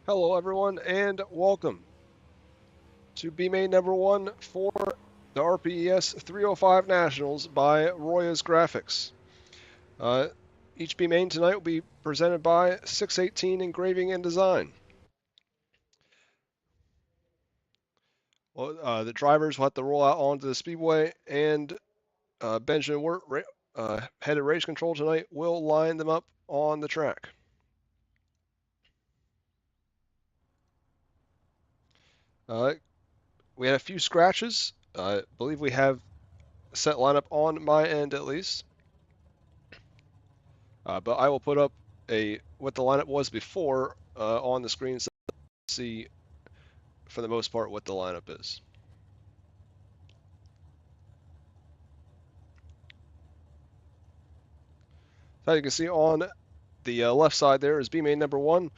Hello everyone and welcome to B main number 1 for the RPES 305 Nationals by Roya's Graphics. Each B main tonight will be presented by 618 Engraving and Design. Well, the drivers will have to roll out onto the speedway, and Benjamin Wirt, head of race control tonight, will line them up on the track. We had a few scratches. I believe we have a set lineup on my end at least. But I will put up what the lineup was before on the screen so you can see, for the most part, what the lineup is. So you can see on the left side there is B main number 1.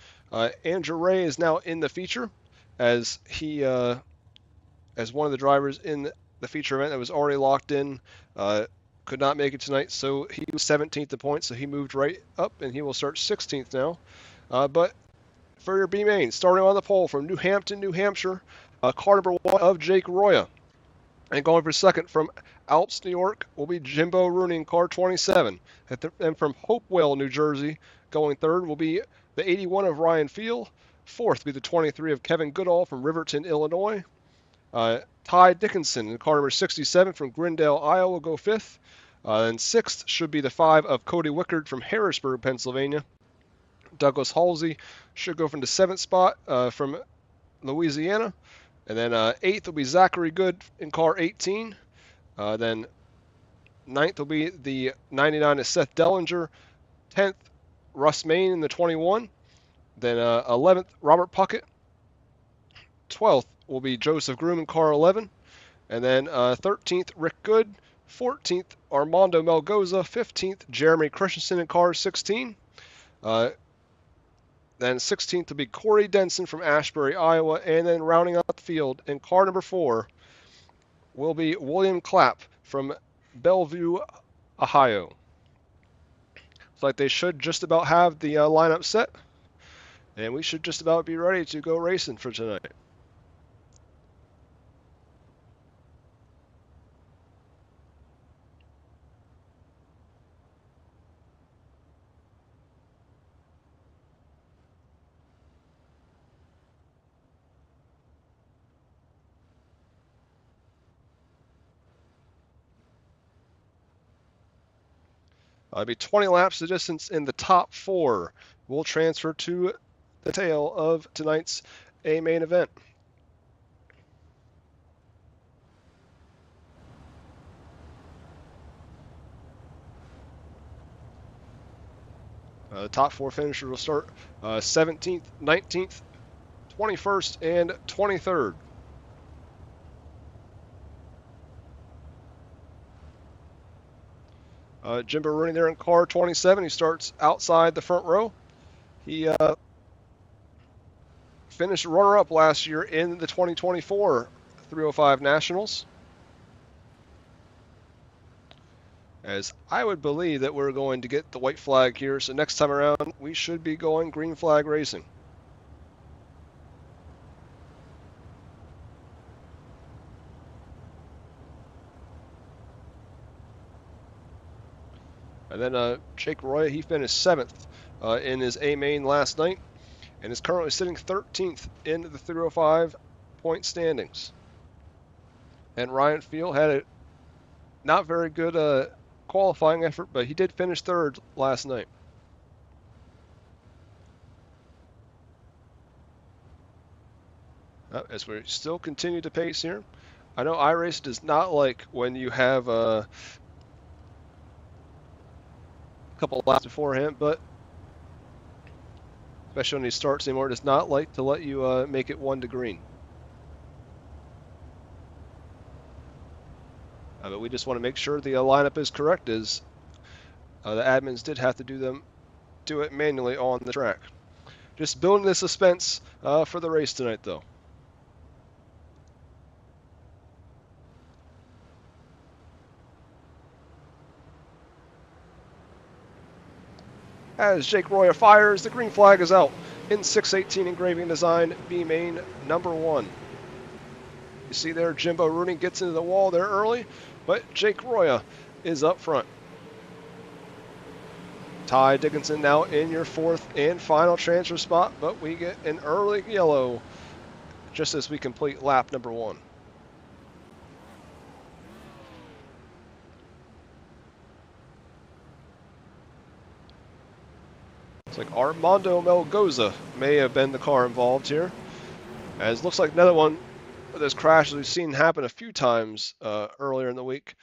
Andrew Ray is now in the feature as he as one of the drivers in the feature event that was already locked in. Could not make it tonight, so he was 17th in points, so he moved right up, and he will start 16th now. But for your B main, starting on the pole from New Hampton, New Hampshire, car number 1 of Jake Roya. And going for second from Alps, New York, will be Jimbo Rooney in car 27. And from Hopewell, New Jersey, going third will be the 81 of Ryan Field. Fourth will be the 23 of Kevin Goodall from Riverton, Illinois. Ty Dickinson in car number 67 from Grindale, Iowa, will go fifth. And sixth should be the 5 of Cody Wickard from Harrisburg, Pennsylvania. Douglas Halsey should go from the 7th spot from Louisiana. And then 8th will be Zachary Good in car 18. Then 9th will be the 99 of Seth Dellinger. 10th, Russ Main in the 21. Then 11th, Robert Puckett. 12th will be Joseph Groom in car 11. And then 13th, Rick Good. 14th, Armando Melgoza. 15th, Jeremy Christensen in car 16. Then 16th will be Corey Denson from Ashbury, Iowa. And then rounding out the field in car number 4 will be William Clapp from Bellevue, Ohio. Looks like they should just about have the lineup set. And we should just about be ready to go racing for tonight. It'll be 20 laps. The distance in the top 4 will transfer to the tail of tonight's A main event. The top 4 finishers will start 17th, 19th, 21st, and 23rd. Jimbo Rooney there in car 27. He starts outside the front row. He finished runner-up last year in the 2024 305 Nationals. As I would believe that we're going to get the white flag here, so next time around we should be going green flag racing. And then Jake Roya, he finished 7th in his A main last night and is currently sitting 13th in the 305 point standings. And Ryan Field had a not very good qualifying effort, but he did finish 3rd last night. As we still continue to pace here. I know iRace does not like when you have a couple laps beforehand, but especially when he starts anymore, does not like to let you make it 1 to green. But we just want to make sure the lineup is correct, as the admins did have to do it manually on the track. Just building the suspense for the race tonight, though. As Jake Roya fires, the green flag is out. in 618 engraving design, B-Main number 1. You see there, 𝐒𝐮𝐬𝐞𝐭'𝐬 gets into the wall there early, but 𝐒𝐞𝐫𝐢𝐳 is up front. Ty Dickinson now in your 4th and final transfer spot, but we get an early yellow just as we complete lap number 1. It's like Armando Melgoza may have been the car involved here, as looks like another one of those crashes we've seen happen a few times earlier in the week.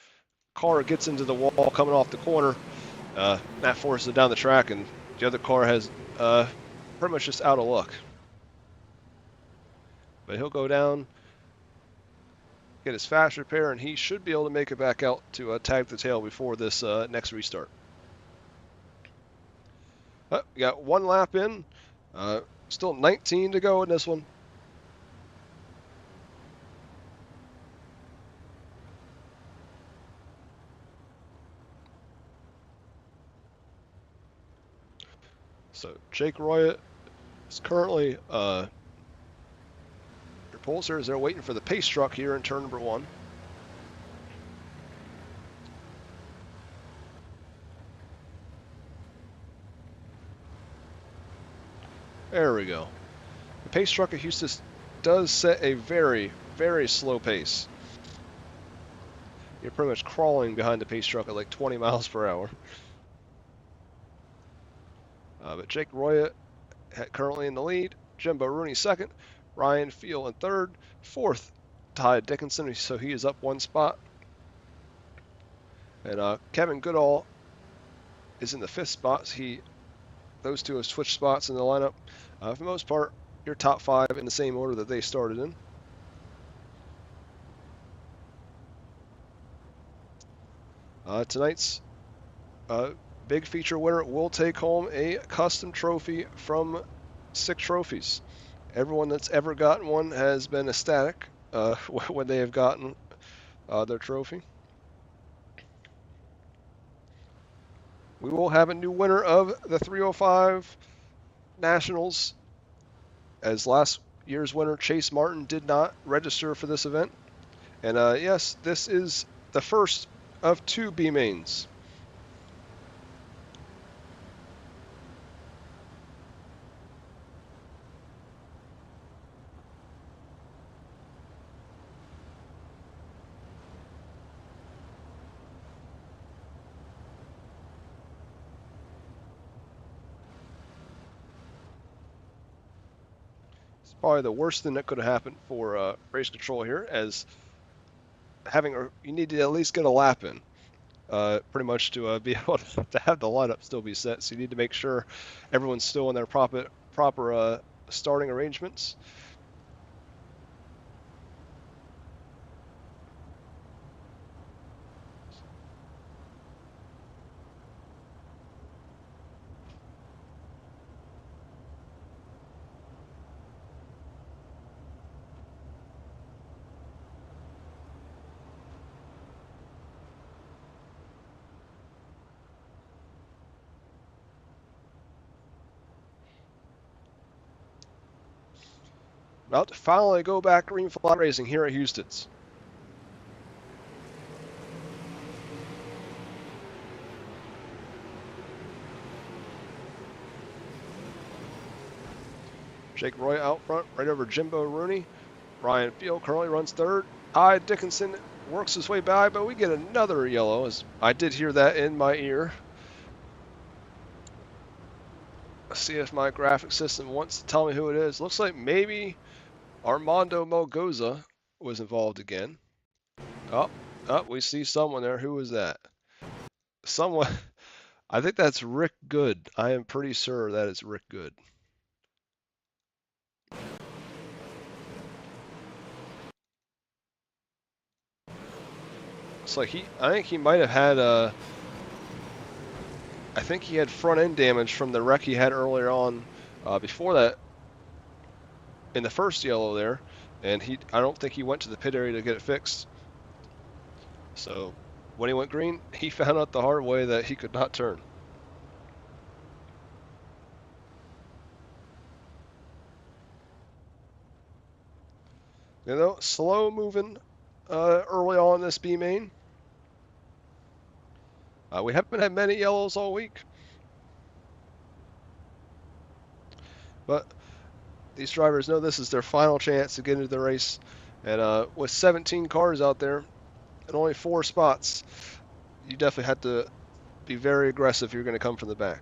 Car gets into the wall coming off the corner. That forces it down the track, and the other car has pretty much just out of luck. But he'll go down, get his fast repair, and he should be able to make it back out to tag the tail before this next restart. We got 1 lap in. Still 19 to go in this one. So 𝐒𝐞𝐫𝐢𝐳 is currently your repulsors. They're waiting for the pace truck here in turn number 1. There we go. The pace truck at Houston does set a very, very slow pace. You're pretty much crawling behind the pace truck at like 20 miles per hour. But 𝐒𝐞𝐫𝐢𝐳 currently in the lead. 𝐒𝐮𝐬𝐞𝐭'𝐬 second. Ryan Field in third. 4th, Ty Dickinson, so he is up 1 spot. And Kevin Goodall is in the 5th spot. So those two have switched spots in the lineup. For the most part, your top 5 in the same order that they started in. Tonight's big feature winner will take home a custom trophy from Sick Trophies. Everyone that's ever gotten one has been ecstatic when they have gotten their trophy. We will have a new winner of the 305 Nationals, as last year's winner, Chase Martin, did not register for this event. And yes, this is the first of 2 B-Mains. It's probably the worst thing that could have happened for race control here, as you need to at least get a lap in, pretty much to be able to have the lineup still be set. So you need to make sure everyone's still in their proper starting arrangements. About to finally go back green flag racing here at Houston's. 𝐒𝐞𝐫𝐢𝐳 out front, right over 𝐒𝐮𝐬𝐞𝐭'𝐬. Ryan Field currently runs 3rd. Ty Dickinson works his way by, but we get another yellow, as I did hear that in my ear. Let's see if my graphic system wants to tell me who it is. Looks like maybe Armando Melgoza was involved again. Oh, we see someone there. Who is that? Someone. I think that's Rick Good. I am pretty sure that is Rick Good. It's like I think he might have had I think he had front end damage from the wreck he had earlier on before that in the first yellow there, and I don't think he went to the pit area to get it fixed. So when he went green, he found out the hard way that he could not turn. You know, slow moving early on in this B main. We haven't had many yellows all week, but these drivers know this is their final chance to get into the race. And with 17 cars out there and only 4 spots, you definitely have to be very aggressive if you're going to come from the back.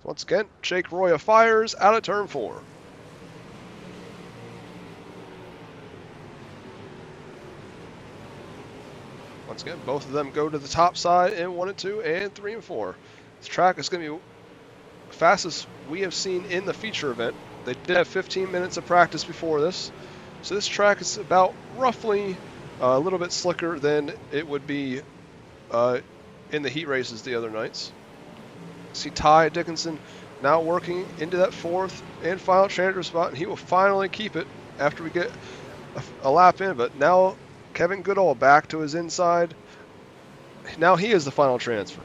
Once again, 𝐒𝐞𝐿 fires out of turn 4. Once again, both of them go to the top side in 1 and 2 and 3 and 4. This track is going to be the fastest we have seen in the feature event. They did have 15 minutes of practice before this. So this track is about roughly a little bit slicker than it would be in the heat races the other nights. See 𝐒𝐿 now working into that 4th and final transfer spot, and he will finally keep it after we get a lap in. But now 𝐒𝐮𝐬𝐞𝐿 back to his inside. Now he is the final transfer.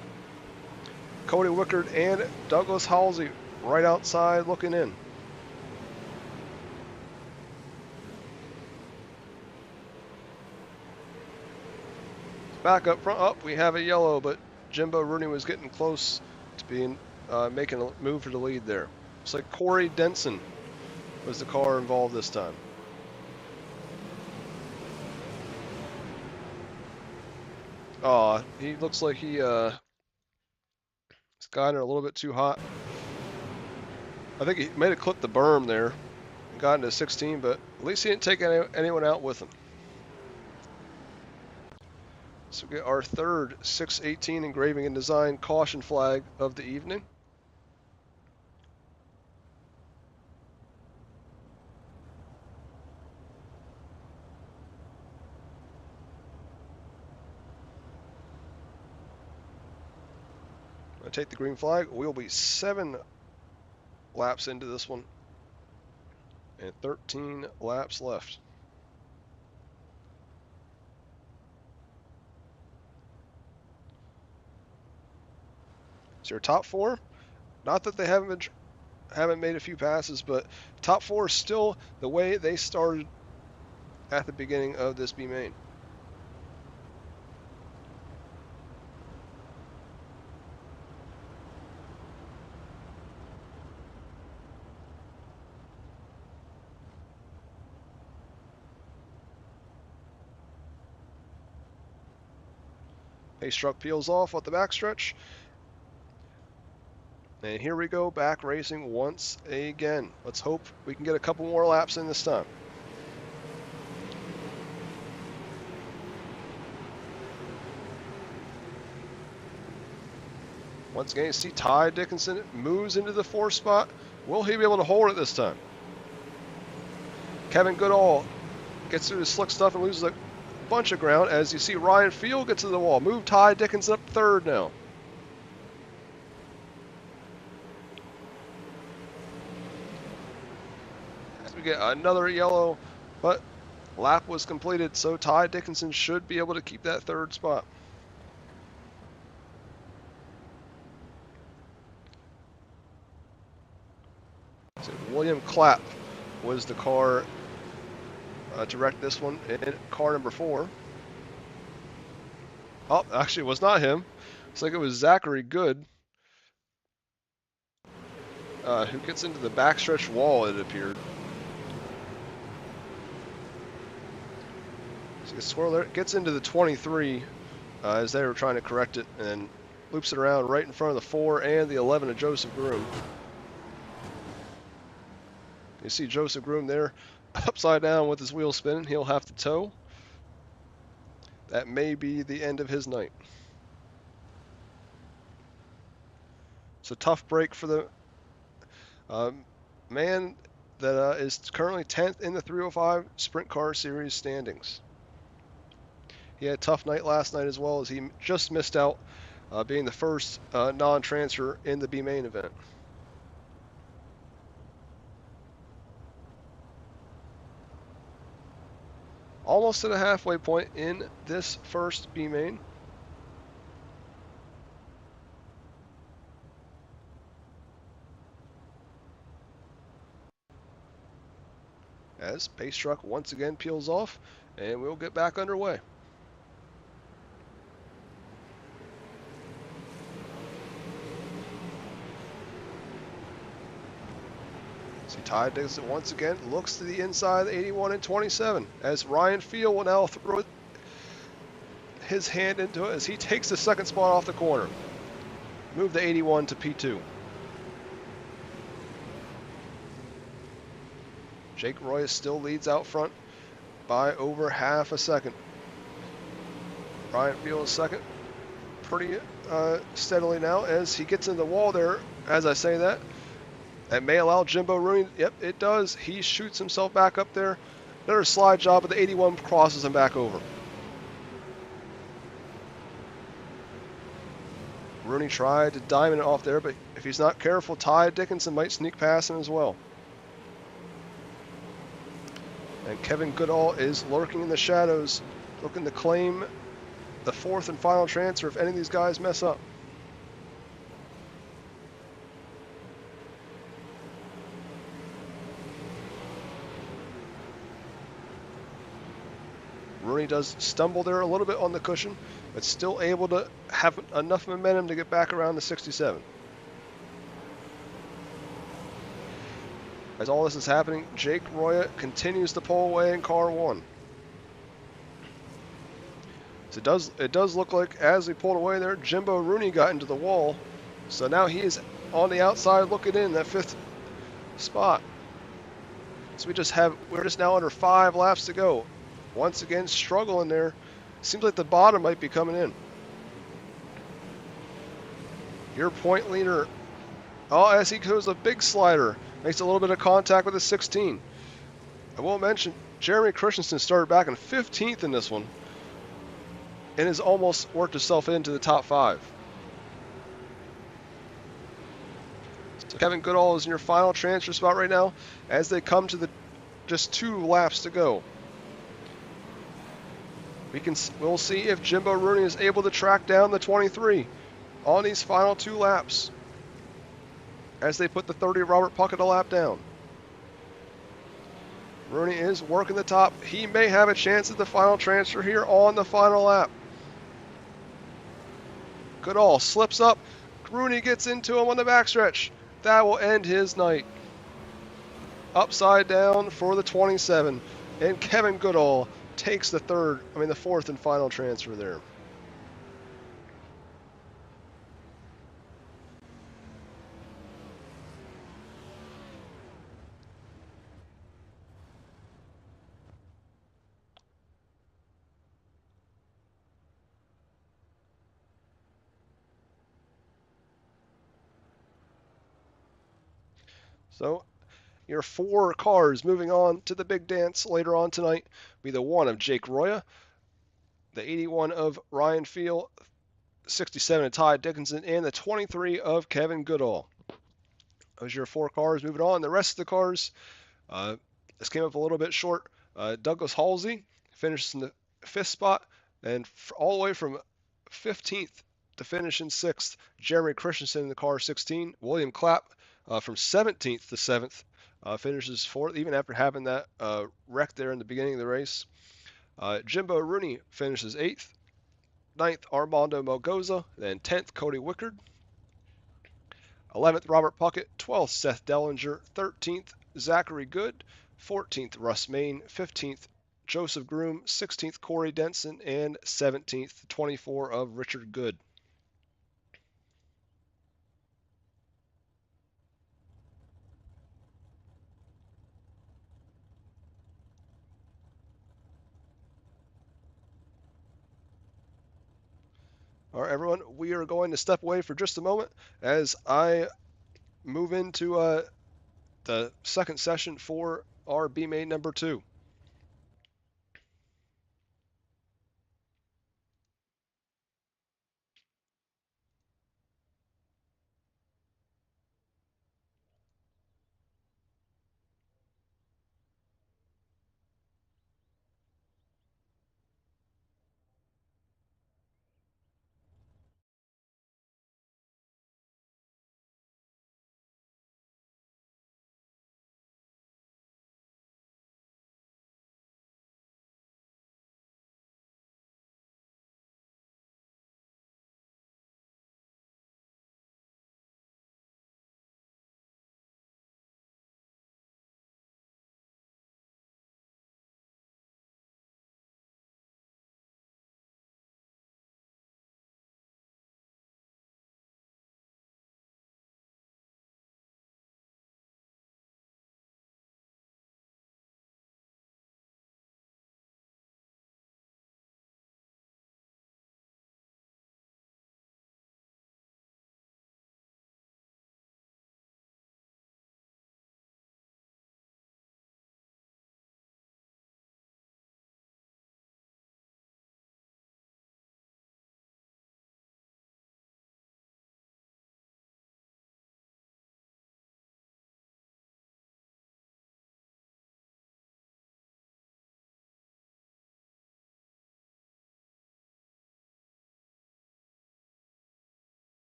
Cody Wickard and Douglas Halsey right outside looking in. Back up front, up we have a yellow, but Jimbo Rooney was getting close to being making a move for the lead there. Looks like Corey Denson was the car involved this time. He looks like he's gotten it a little bit too hot. I think he may have clipped the berm there and got into 16, but at least he didn't take anyone out with him. So we get our third 618 engraving and design caution flag of the evening. I take the green flag. We'll be 7 laps into this one and 13 laps left. So your top 4, not that they haven't made a few passes, but top 4 is still the way they started at the beginning of this B main. Pace truck peels off at the backstretch. And here we go, back racing once again. Let's hope we can get a couple more laps in this time. Once again, you see 𝐒𝐿 moves into the 4th spot. Will he be able to hold it this time? 𝐒𝐿 gets through the slick stuff and loses a bunch of ground as you see Ryan Field get to the wall. Move 𝐒𝐿 up 3rd now. As we get another yellow, but lap was completed, so 𝐒𝐿 should be able to keep that 3rd spot. So William Clapp was the car to wreck this one in car number 4. Oh, actually it was not him. It's like it was Zachary Good who gets into the backstretch wall, it appeared. So Swirler gets into the 23 as they were trying to correct it and loops it around right in front of the 4 and the 11 of Joseph Groom. You see Joseph Groom there upside down with his wheel spinning. He'll have to tow. That may be the end of his night. It's a tough break for the man that is currently 10th in the 305 Sprint Car Series standings. He had a tough night last night as well, as he just missed out being the first non-transfer in the B main event. Almost to the halfway point in this first B main. As pace truck once again peels off, and we'll get back underway. See, Ty Dixon once again looks to the inside of the 81 and 27 as Ryan Field will now throw his hand into it as he takes the second spot off the corner. Move the 81 to P2. Jake Roy still leads out front by over half a second. Ryan Field is second pretty steadily now as he gets in the wall there. As I say that, that may allow Jimbo Rooney. Yep, it does. He shoots himself back up there. Another slide job, but the 81 crosses him back over. Rooney tried to diamond it off there, but if he's not careful, Ty Dickinson might sneak past him as well. And Kevin Goodall is lurking in the shadows, looking to claim the fourth and final transfer if any of these guys mess up. Rooney does stumble there a little bit on the cushion, but still able to have enough momentum to get back around the 67. As all this is happening, Jake Roya continues to pull away in car 1. So it does look like as he pulled away there, Jimbo Rooney got into the wall. So now he is on the outside looking in that 5th spot. So we're just now under 5 laps to go. Once again, struggling there. Seems like the bottom might be coming in. Your point leader, as he goes a big slider, makes a little bit of contact with the 16. I will mention, Jeremy Christensen started back in 15th in this one and has almost worked himself into the top 5. So Kevin Goodall is in your final transfer spot right now as they come to the just 2 laps to go. We'll see if Jimbo Rooney is able to track down the 23 on these final 2 laps as they put the 30 Robert Puckett a lap down. Rooney is working the top. He may have a chance at the final transfer here on the final lap. Goodall slips up. Rooney gets into him on the backstretch. That will end his night. Upside down for the 27. And Kevin Goodall takes the 4th and final transfer there. So your 4 cars moving on to the big dance later on tonight be the 1 of Jake Roya, the 81 of Ryan Field, 67 of Ty Dickinson, and the 23 of Kevin Goodall. Those are your 4 cars moving on. The rest of the cars, this came up a little bit short. Douglas Halsey finishes in the 5th spot, and all the way from 15th to finish in 6th, Jeremy Christensen in the car 16. William Clapp from 17th to 7th finishes 4th, even after having that wreck there in the beginning of the race. Jimbo Rooney finishes 8th. 9th, Armando Melgoza. Then 10th, Cody Wickard. 11th, Robert Puckett. 12th, Seth Dellinger. 13th, Zachary Good. 14th, Russ Main. 15th, Joseph Groom. 16th, Corey Denson. And 17th, 24 of Richard Good. All right, everyone, we are going to step away for just a moment as I move into the second session for our B main number 2.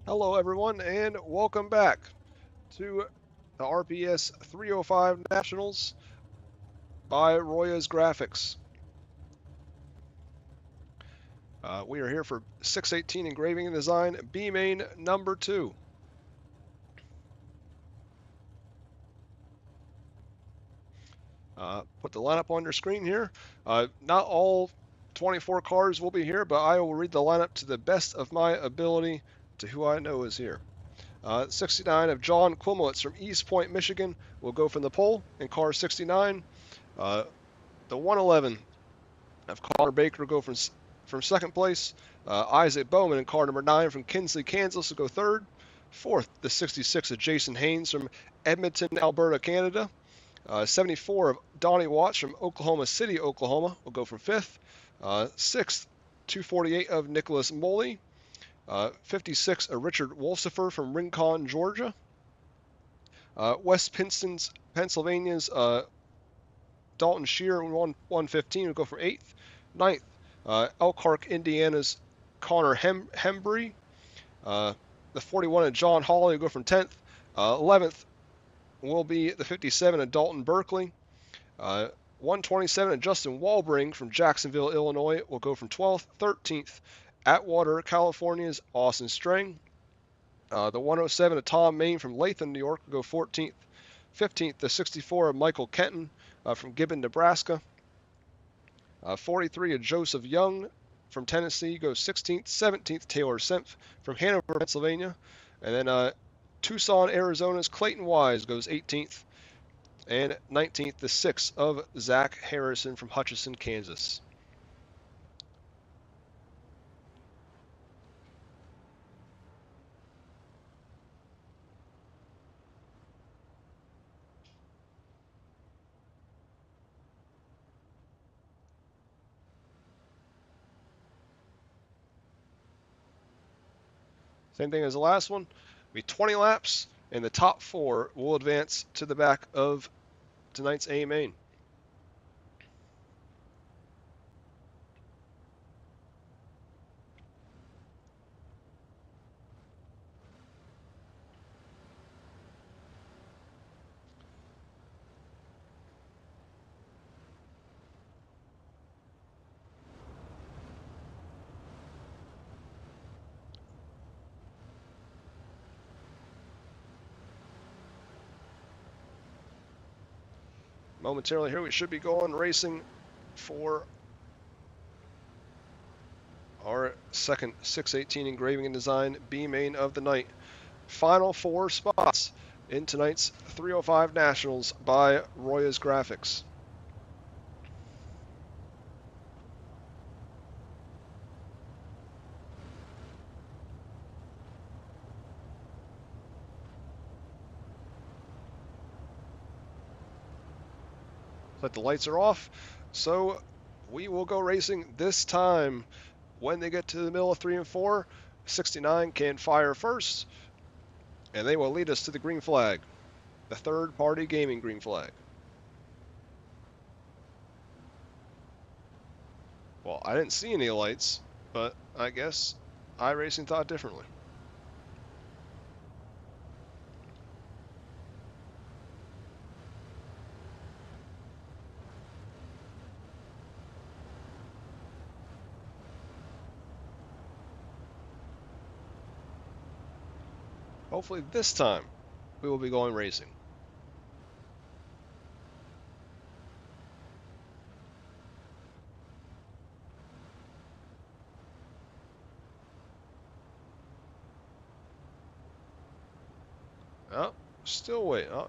Hello everyone and welcome back to the RPS 305 Nationals by Roya's Graphics. We are here for 618 Engraving and Design B-Main number 2. Put the lineup on your screen here. Not all 24 cars will be here, but I will read the lineup to the best of my ability to who I know is here. 69 of 𝐒𝐮𝐬𝐞𝐭'𝐬 from East Point, Michigan will go from the pole in car 69. The 111 of Connor Baker will go from second place. Isaac Bowman in car number 9 from Kinsley, Kansas will go third. Fourth, the 66 of Jason Haynes from Edmonton, Alberta, Canada. 74 of Donnie Watts from Oklahoma City, Oklahoma will go from fifth. Sixth, 248 of Nicholas Moley. 56 of Richard Wolsifer from Rincon, Georgia. West Princeton's, Pennsylvania's Dalton Shear 115 will go for 8th. 9th, Elkhart, Indiana's Connor Hembry. The 41 of John Hawley will go from 10th. 11th will be the 57 of Dalton Berkeley. 127 of Justin Walbring from Jacksonville, Illinois will go from 12th. 13th, Atwater, California's Austin Strang. The 107 of Tom Main from Latham, New York will go 14th. 15th, the 64 of Michael Kenton from Gibbon, Nebraska. 43 of Joseph Young from Tennessee goes 16th. 17th, Taylor Sempf from Hanover, Pennsylvania. And then Tucson, Arizona's Clayton Wise goes 18th. And 19th, the 6 of Zach Harrison from Hutchinson, Kansas. Same thing as the last one. It'll be 20 laps, and the top 4 will advance to the back of tonight's A main. Momentarily here, we should be going racing for our second 618 Engraving and Design B main of the night. Final 4 spots in tonight's 305 Nationals by Roya's Graphics. But the lights are off, so we will go racing this time. When they get to the middle of 3 and 4, 69 can fire first, and they will lead us to the green flag, the third-party gaming green flag. Well, I didn't see any lights, but I guess iRacing thought differently. Hopefully this time we will be going racing. Oh, still waiting. Oh.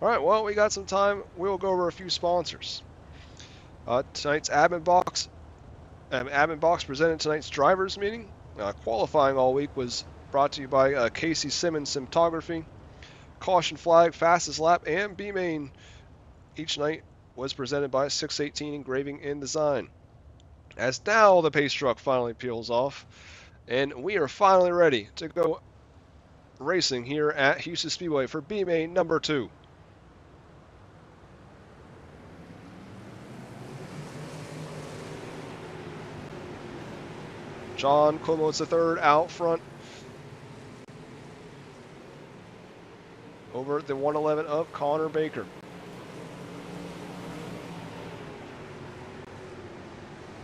All right, well, we got some time. We'll go over a few sponsors. Tonight's admin box presented tonight's drivers meeting. Qualifying all week was brought to you by Casey Simmons Cinematography. Caution flag, fastest lap, and B main each night was presented by 618 Engraving and Design. As now the pace truck finally peels off, and we are finally ready to go racing here at Houston Speedway for B main number 2. John Clemowitz III out front over the 111 of Connor Baker.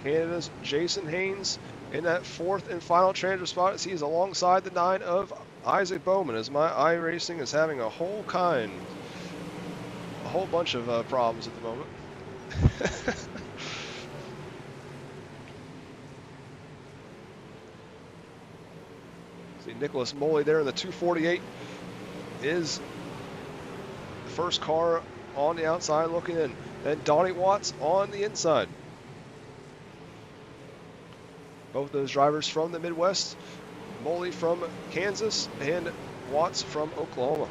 Canada's Jason Haynes in that fourth and final transfer spot as he is alongside the 9 of Isaac Bowman, as my iRacing is having a whole bunch of problems at the moment. See Nicholas Moley there in the 248 is the first car on the outside looking in. Then Donnie Watts on the inside. Both those drivers from the Midwest, Moley from Kansas and Watts from Oklahoma.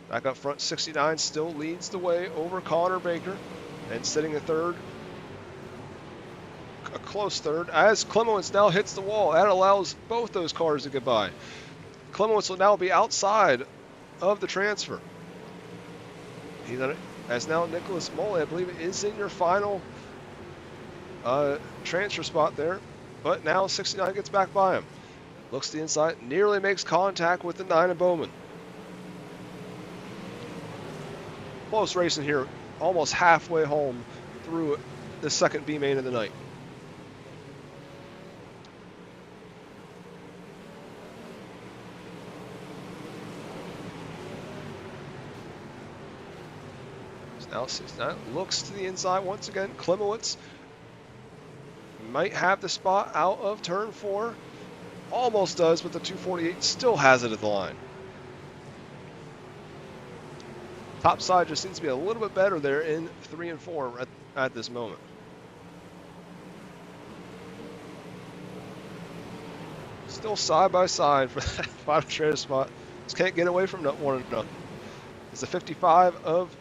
Back up front, 69 still leads the way over Connor Baker, and sitting in third, a close third, as Clemowitz now hits the wall. That allows both those cars to get by. Clemowitz will now be outside of the transfer. As now Nicholas Moley, I believe, is in your final transfer spot there, but now 69 gets back by him. Looks to the inside, nearly makes contact with the 9 of Bowman. Close racing here, almost halfway home through the second B main of the night. Now 69 looks to the inside once again. Clemowitz might have the spot out of turn 4. Almost does, but the 248 still has it at the line. Top side just seems to be a little bit better there in 3 and 4 at this moment. Still side by side for that final transfer spot. Just can't get away from one another. It's the 55 of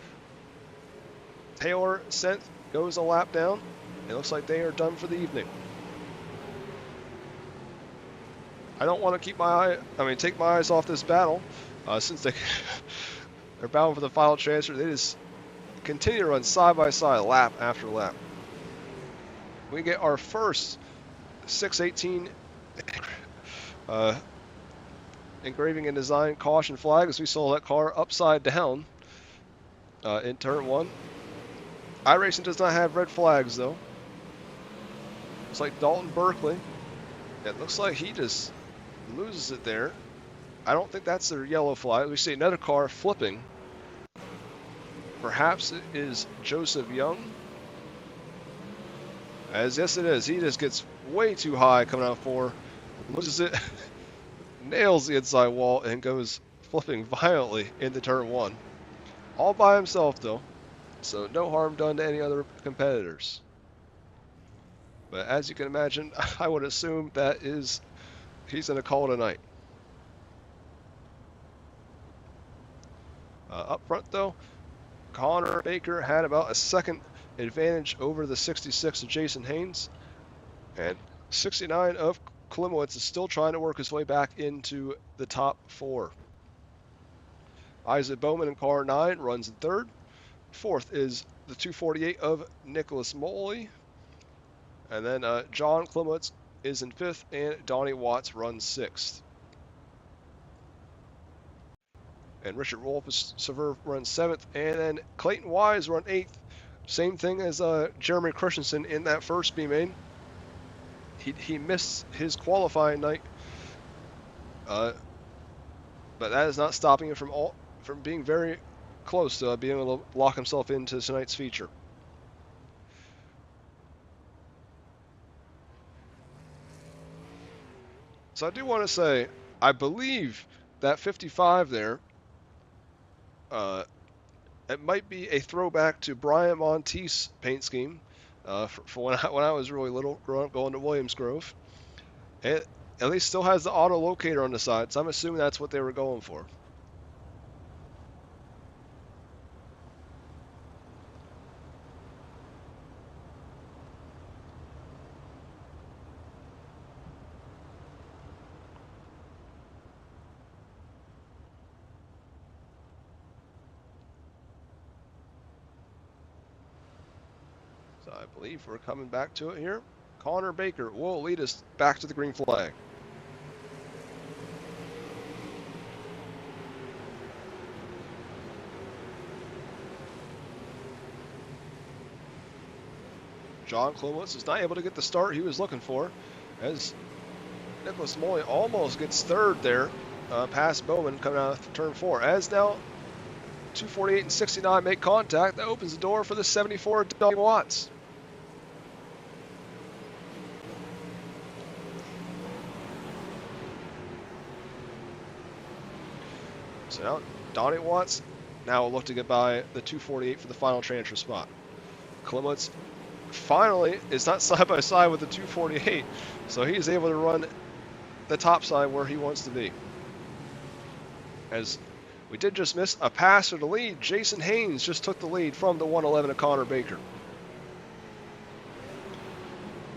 Taylor Senth goes a lap down. It looks like they are done for the evening. I don't want to take my eyes off this battle, since they're battling for the final transfer. They just continue to run side by side, lap after lap. We get our first 618 engraving and design caution flag as we saw that car upside down in turn 1. iRacing does not have red flags though. It's like Dalton Berkeley. It looks like he just loses it there. I don't think that's their yellow flag. We see another car flipping. Perhaps it is Joseph Young. Yes it is. He just gets way too high coming out 4. Loses it. Nails the inside wall and goes flipping violently into turn 1. All by himself though. So no harm done to any other competitors. But as you can imagine, I would assume that he's going to call it a night. Up front though, Connor Baker had about a second advantage over the 66 of Jason Haynes. And 69 of Klimowitz is still trying to work his way back into the top 4. Isaac Bowman in car 9 runs in third. Fourth is the 248 of Nicholas Moley. And then John Klimowitz is in 5th, and Donnie Watts runs 6th. And Richard Wolfes-Sever runs 7th, and then Clayton Wise run 8th. Same thing as Jeremy Christensen in that first B main. He missed his qualifying night, but that is not stopping him from being very close to being able to lock himself into tonight's feature. So I do want to say, I believe that 55 there, it might be a throwback to Brian Monteith's paint scheme for when I was really little, growing up going to Williams Grove. It at least still has the auto locator on the side, so I'm assuming that's what they were going for. So I believe we're coming back to it here. Connor Baker will lead us back to the green flag. John Clements is not able to get the start he was looking for, as Nicholas Moy almost gets third there, past Bowman coming out of turn 4. As now 248 and 69 make contact, that opens the door for the 74 Donnie Watts. So now Donnie Watts now will look to get by the 248 for the final transfer spot. Clements finally is not side by side with the 248, so he's able to run the top side where he wants to be. As we did just miss a pass for the lead, Jason Haynes just took the lead from the 111 of Connor Baker.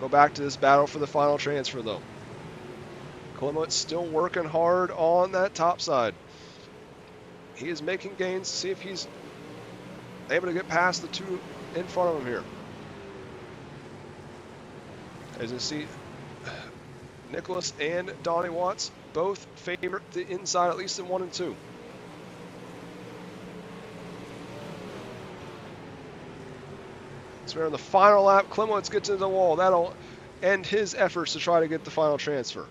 Go back to this battle for the final transfer though. Clements still working hard on that top side. He is making gains. See if he's able to get past the two in front of him here. As you see, Nicholas and Donnie Watts both favor the inside, at least in 1 and 2. So we're on the final lap. Clements gets into the wall. That'll end his efforts to try to get the final transfer.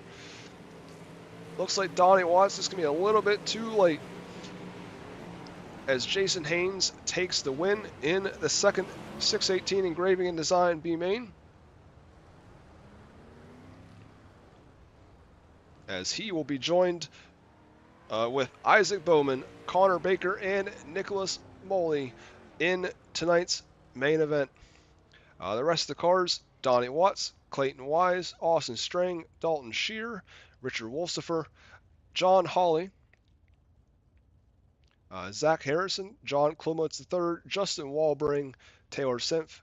Looks like Donnie Watts is going to be a little bit too late, as Jason Haynes takes the win in the second 618 engraving and design B main, as he will be joined with Isaac Bowman, Connor Baker, and Nicholas Moley in tonight's main event. The rest of the cars: Donnie Watts, Clayton Wise, Austin Strang, Dalton Shear, Richard Wolstifer, John Hawley, Zach Harrison, John Clements III, Justin Walbring, Taylor Senf,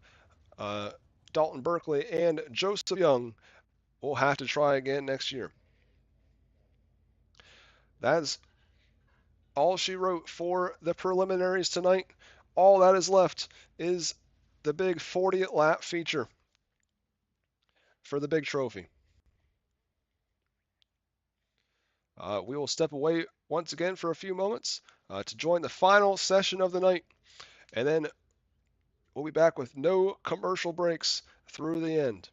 Dalton Berkeley, and Joseph Young will have to try again next year. That's all she wrote for the preliminaries tonight. All that is left is the big 40th lap feature for the big trophy. We will step away once again for a few moments to join the final session of the night, and then we'll be back with no commercial breaks through the end.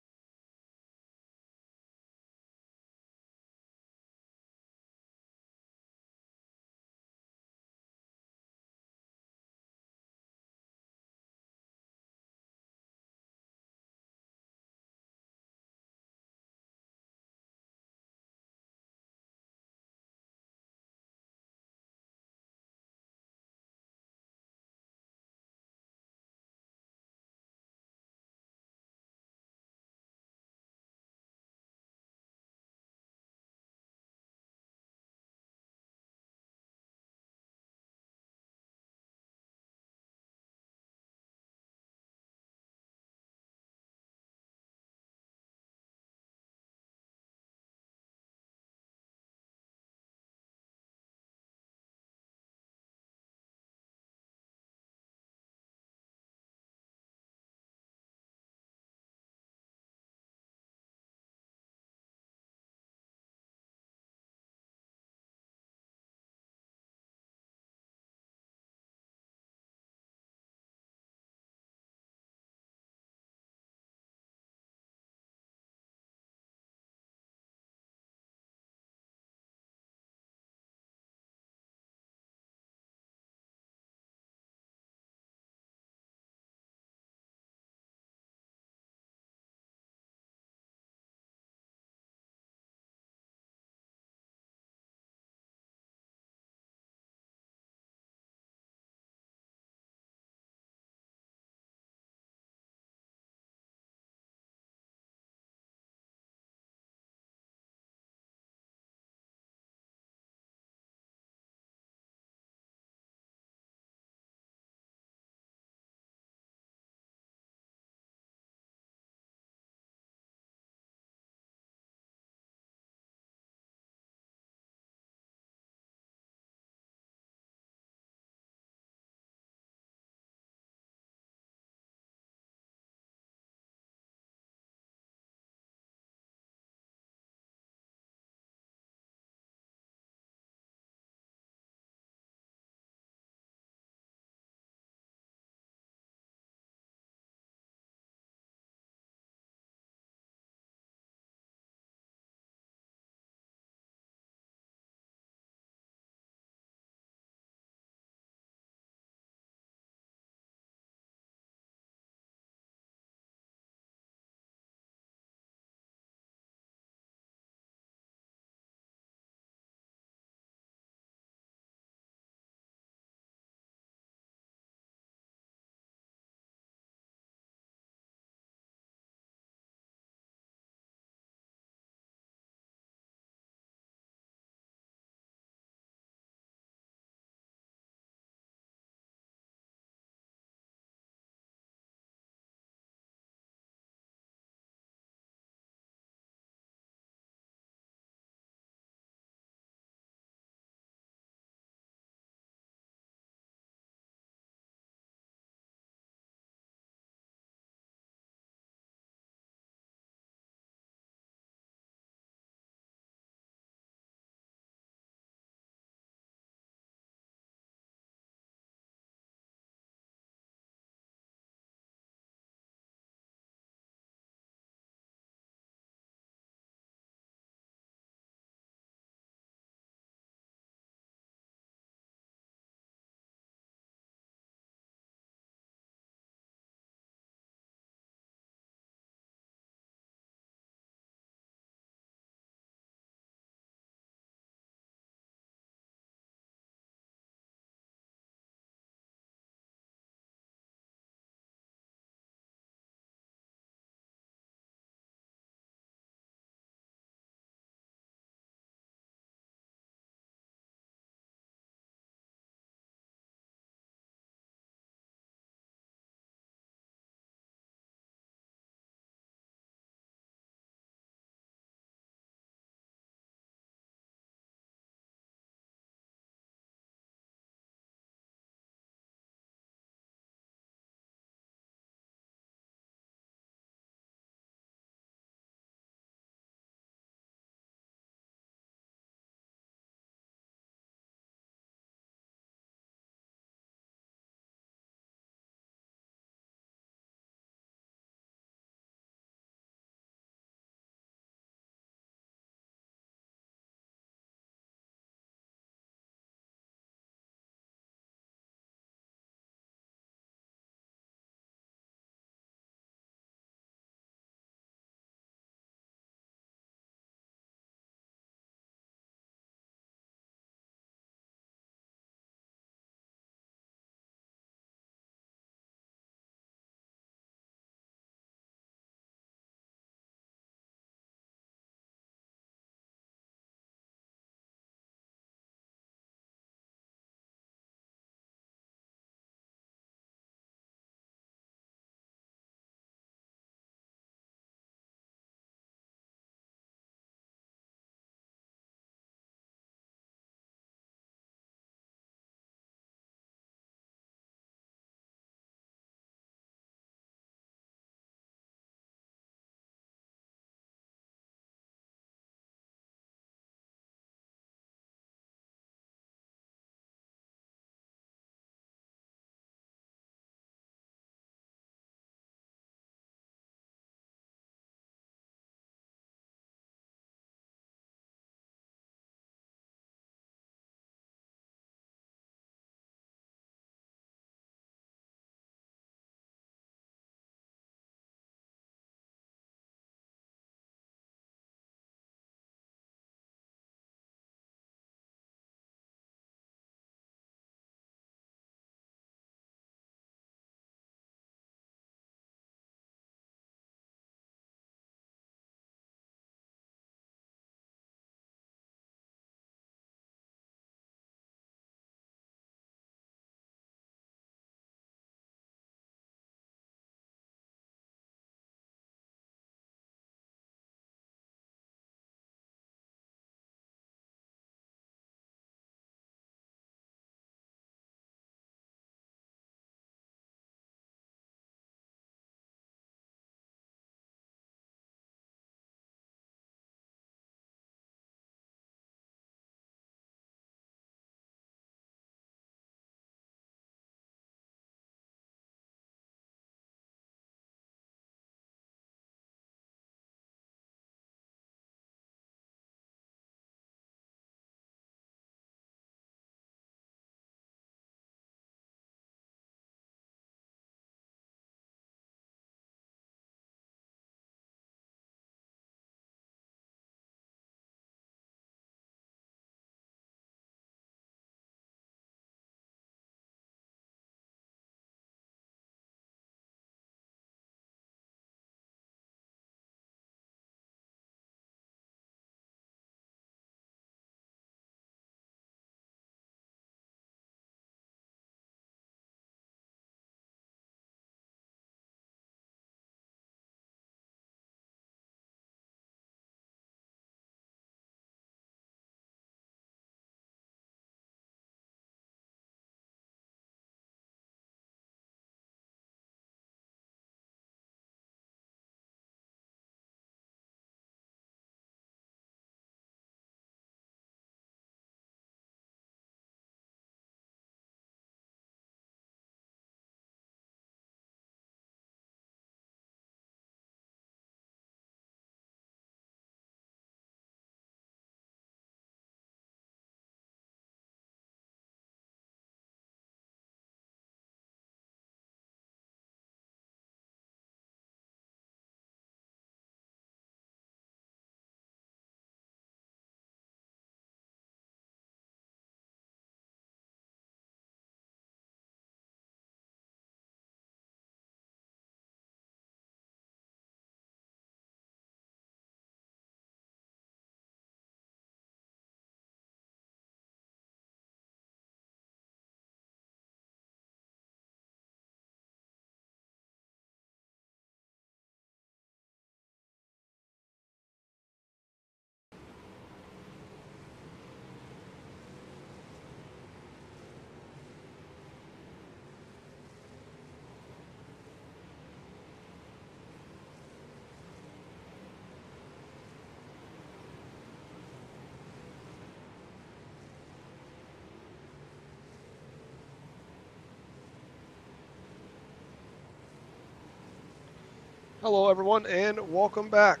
Hello everyone and welcome back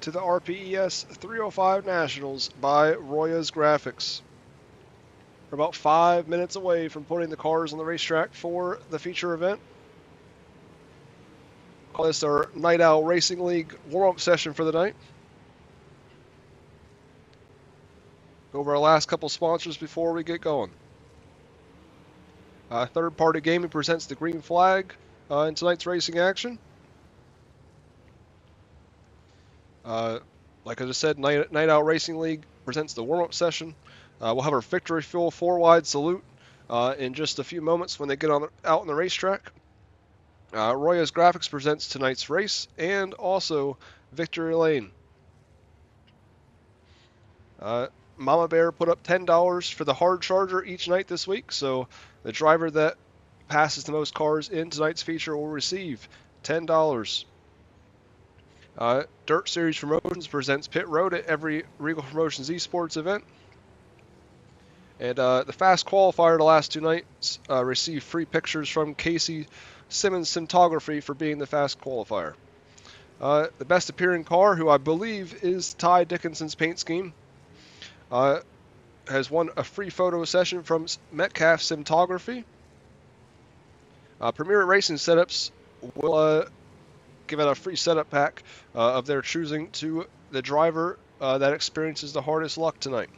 to the RPES 305 Nationals by Roya's Graphics. We're about 5 minutes away from putting the cars on the racetrack for the feature event. Call this our Night Owl Racing League warm-up session for the night. Go over our last couple sponsors before we get going. Third Party Gaming presents the green flag in tonight's racing action. Like I just said, Night Owl Racing League presents the warm-up session. We'll have our Victory Fuel 4-wide salute in just a few moments when they get out on the racetrack. Roya's Graphics presents tonight's race and also Victory Lane. Mama Bear put up $10 for the hard charger each night this week, so the driver that passes the most cars in tonight's feature will receive $10. Dirt Series Promotions presents Pit Road at every Reigel Promotions Esports event. And the fast qualifier the last two nights received free pictures from 𝐇𝐮𝐬𝐞𝐿 Cinematography for being the fast qualifier. The best appearing car, who I believe is Ty Dickinson's paint scheme, has won a free photo session from Metcalf Cinematography. Premier Racing Setups will give out a free setup pack of their choosing to the driver that experiences the hardest luck tonight.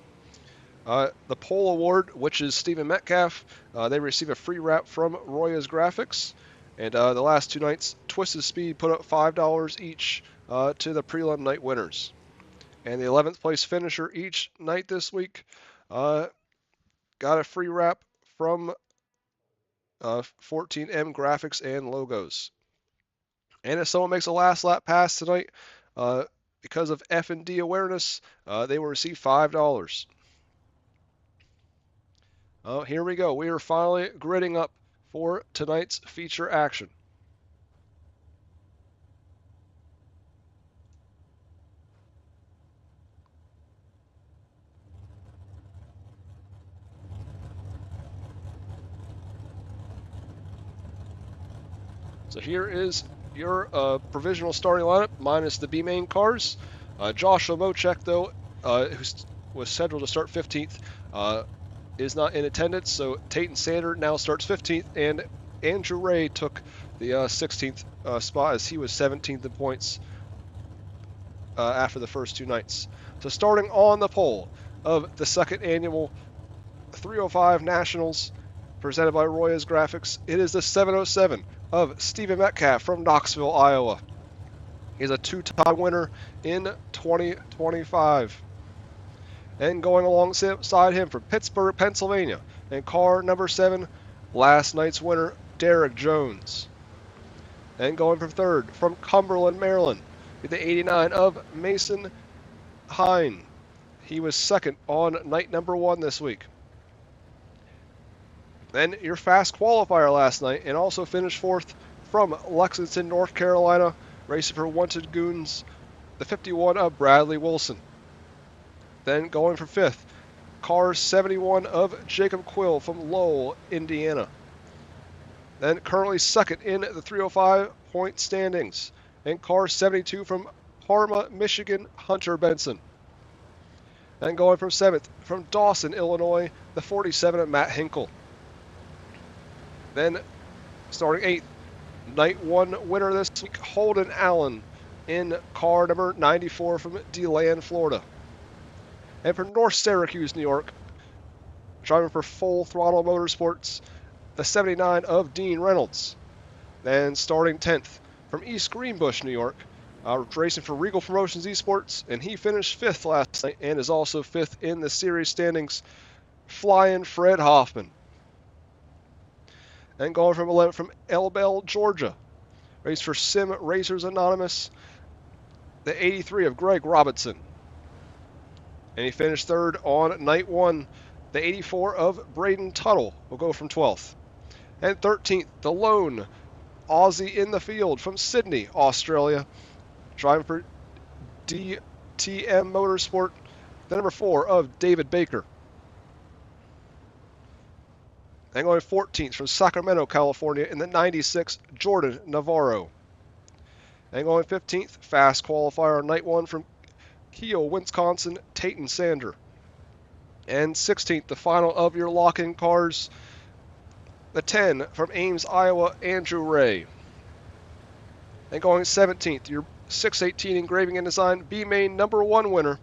The Pole Award, which is Stephen Metcalf, they receive a free wrap from Roya's Graphics. And the last two nights, Twisted Speed put up $5 each to the prelim night winners. And the 11th place finisher each night this week got a free wrap from 14M Graphics and Logos. And if someone makes a last lap pass tonight, because of F&D awareness, they will receive $5. Here we go. We are finally gridding up for tonight's feature action. So here is your provisional starting lineup minus the B main cars. Joshua Mochek, though, who was scheduled to start 15th, is not in attendance, so Tate Sander now starts 15th, and Andrew Ray took the 16th spot as he was 17th in points after the first two nights. So starting on the pole of the second annual 305 Nationals presented by Roya's Graphics, it is the 707 of Stephen Metcalf from Knoxville, Iowa. He's a two-time winner in 2025. And going alongside him from Pittsburgh, Pennsylvania, and car number 7, last night's winner, Derek Jones. And going from third, from Cumberland, Maryland, with the 89 of Mason Hine. He was second on night number 1 this week. Then your fast qualifier last night, and also finished 4th from Lexington, North Carolina, racing for Wanted Goons, the 51 of Bradley Wilson. Then going for 5th, car 71 of Jacob Quill from Lowell, Indiana. Then currently 2nd in the 305 point standings, and car 72 from Parma, Michigan, Hunter Benson. Then going from 7th, from Dawson, Illinois, the 47 of Matt Hinkle. Then starting 8th, night 1 winner this week, Holden Allen in car number 94 from DeLand, Florida. And from North Syracuse, New York, driving for Full Throttle Motorsports, the 79 of Dean Reynolds. Then starting 10th, from East Greenbush, New York, racing for Reigel Promotions Esports, and he finished 5th last night and is also 5th in the series standings, Flying Fred Hoffman. And going from 11th, from Elbel, Georgia, race for Sim Racers Anonymous, the 83 of Greg Robinson. And he finished 3rd on night 1. The 84 of Braden Tuttle will go from 12th. And 13th, the lone Aussie in the field from Sydney, Australia, driving for DTM Motorsport, the number 4 of David Baker. And going 14th from Sacramento, California, in the 96, Jordan Navarro. And going 15th, fast qualifier on night 1 from Kiel, Wisconsin, Tayton Sander. And 16th, the final of your lock-in cars, the 10 from Ames, Iowa, Andrew Ray. And going 17th, your 618 engraving and design B-Main number 1 winner,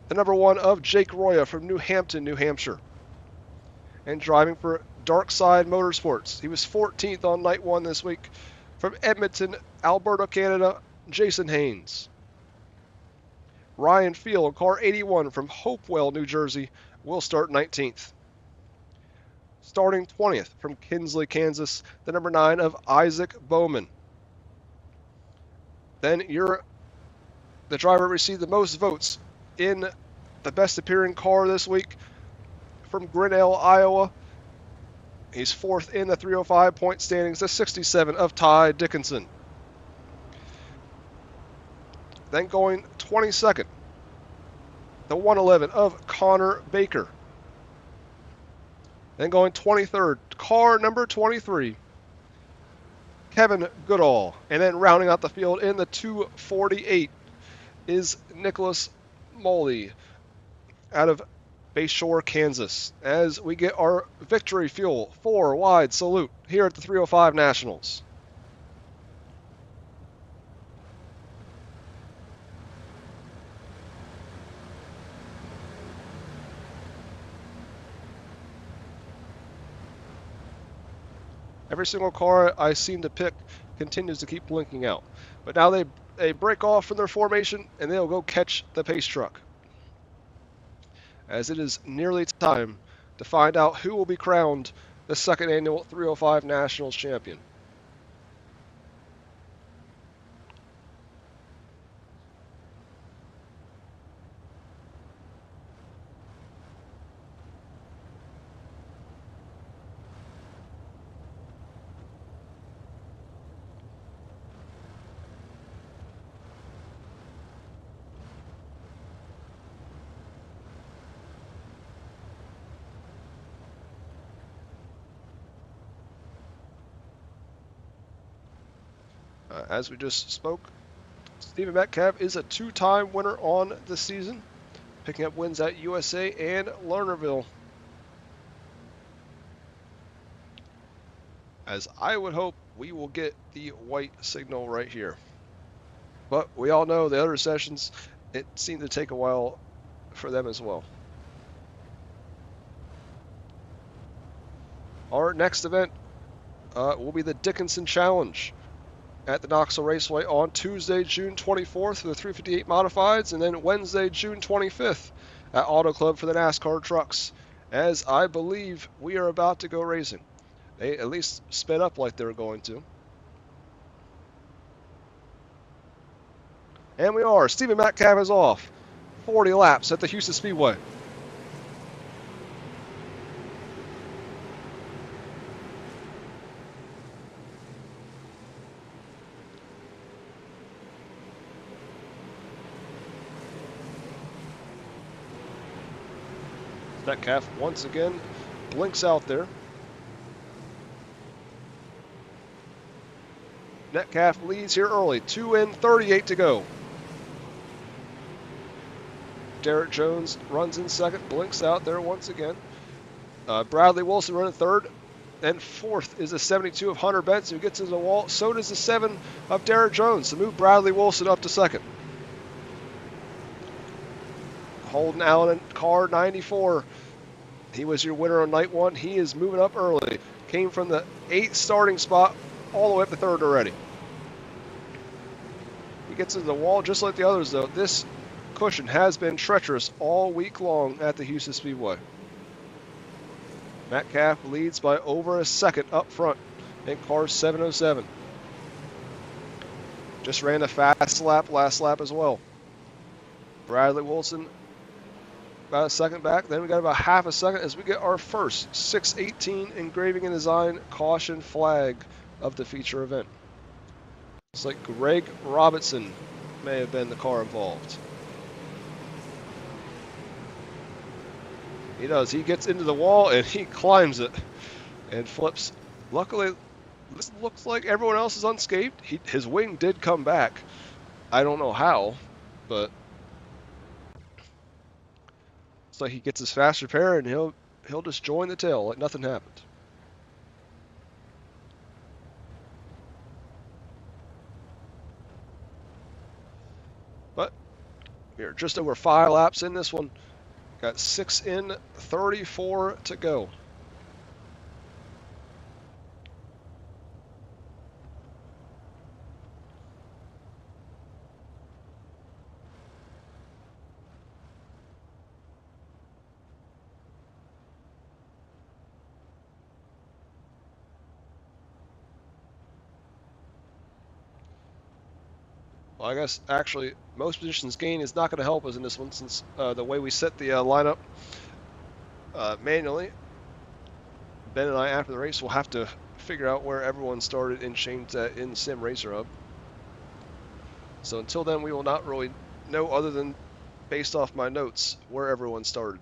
the number 1 of Jake Roya from New Hampton, New Hampshire. And driving for Darkside Motorsports, he was 14th on night 1 this week, from Edmonton, Alberta, Canada, Jason Haynes. Ryan Field, car 81 from Hopewell, New Jersey, will start 19th. Starting 20th from Kinsley, Kansas, the number 9 of Isaac Bowman. Then the driver received the most votes in the best appearing car this week from Grinnell, Iowa. He's 4th in the 305 point standings, the 67 of Ty Dickinson. Then going 22nd, the 111 of Connor Baker. Then going 23rd, car number 23, Kevin Goodall. And then rounding out the field in the 248 is Nicholas Moley out of Bayshore, Kansas, as we get our victory fuel 4 wide salute here at the 305 Nationals. Every single car I seem to pick continues to keep blinking out. But now they break off from their formation and they'll go catch the pace truck, as it is nearly time to find out who will be crowned the 2nd annual 305 Nationals champion. As we just spoke, Stephen Metcalf is a 2-time winner on the season, picking up wins at USA and Lernerville. As I would hope we will get the white signal right here. But we all know the other sessions, it seemed to take a while for them as well. Our next event will be the Dickinson Challenge at the Knoxville Raceway on Tuesday, June 24th for the 358 Modifieds, and then Wednesday, June 25th at Auto Club for the NASCAR trucks, as I believe we are about to go racing. They at least sped up like they were going to. And we are. Stephen Metcalf is off. 40 laps at the Houston Speedway. Metcalf once again blinks out there. Metcalf leads here early, 2 in, 38 to go. Derek Jones runs in second, blinks out there once again. Bradley Wilson running third. And 4th is the 72 of Hunter Benson, who gets into the wall. So does the 7 of Derek Jones to move Bradley Wilson up to second. Holden Allen in car 94. He was your winner on night 1. He is moving up early. Came from the 8th starting spot all the way up to 3rd already. He gets into the wall just like the others, though. This cushion has been treacherous all week long at the Houston Speedway. Metcalf leads by over a second up front in car 707. Just ran a fast lap last lap as well. Bradley Wilson about a second back. Then we got about half a second as we get our first 618 engraving and design caution flag of the feature event. Looks like Greg Robinson may have been the car involved. He does. He gets into the wall and he climbs it and flips. Luckily, This looks like everyone else is unscathed. His wing did come back. I don't know how, but it's like he gets his fast repair and he'll just join the tail like nothing happened. But we're just over 5 laps in this one. Got 6 in, 34 to go. Well, I guess actually most positions gain is not going to help us in this one since the way we set the lineup manually. Ben and I, after the race, will have to figure out where everyone started and change that in Sim Racer Hub. So until then, we will not really know, other than based off my notes, where everyone started.